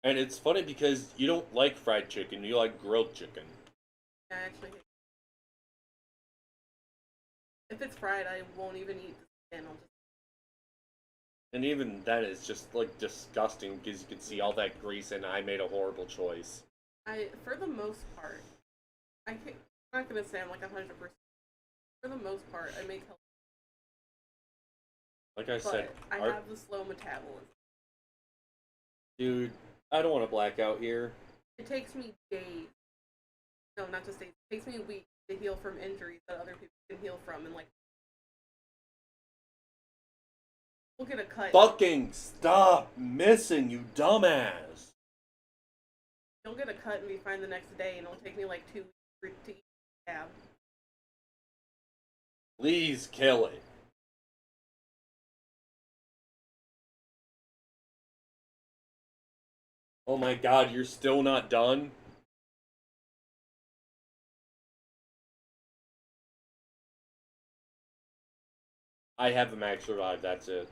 And it's funny because you don't like fried chicken, you like grilled chicken. I actually hate it. If it's fried, I won't even eat the skin. I'll just. And even that is just like disgusting because you can see all that grease and I made a horrible choice. For the most part, I'm not gonna say I'm like 100%. For the most part, I make healthy. Like I said, I have the slow metabolism. dude, I don't want to black out here. It takes me days. No, not just days. It takes me weeks to heal from injuries that other people can heal from, and like, we'll get a cut. Fucking stop missing, you dumbass. You'll get a cut and be fine the next day, and it'll take me like 2 weeks to eat a scab. Please kill it. Oh my god, you're still not done? I have a max survive, that's it.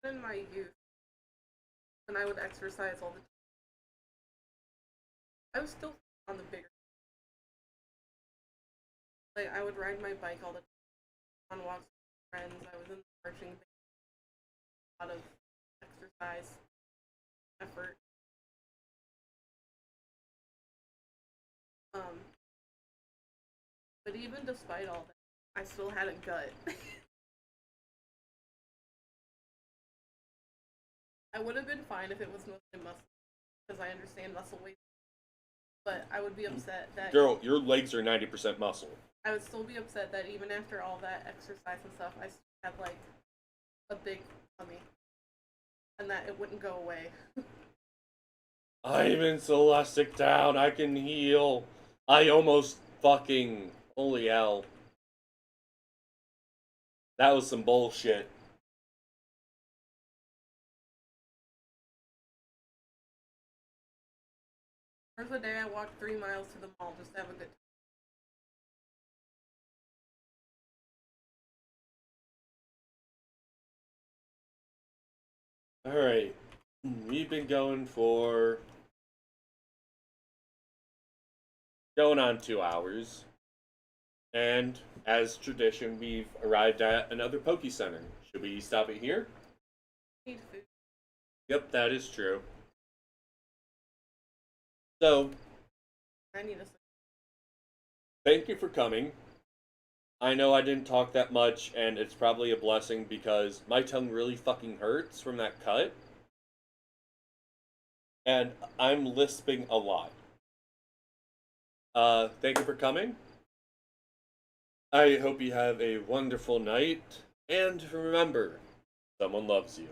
In my youth, when I would exercise all the time, I was still on the bigger. Like, I would ride my bike all the time, on walks with friends. I was in the marching band. A lot of exercise, effort. But even despite all that, I still had a gut. I would have been fine if it was mostly muscle, because I understand muscle weight. But I would be upset that Girl, your legs are 90% muscle. I would still be upset that even after all that exercise and stuff, I still had like a big tummy, and that it wouldn't go away. I'm in Celestic Town, I can heal. I almost fucking... Holy hell. That was some bullshit. There was a day I walked 3 miles to the mall just to have a good time. Alright. We've been going for... going on 2 hours. And, as tradition, we've arrived at another Poke Center. Should we stop it here? Need food. Yep, that is true. So, I need a. thank you for coming. I know I didn't talk that much, and it's probably a blessing because my tongue really fucking hurts from that cut. And I'm lisping a lot. Thank you for coming. I hope you have a wonderful night, and remember, someone loves you.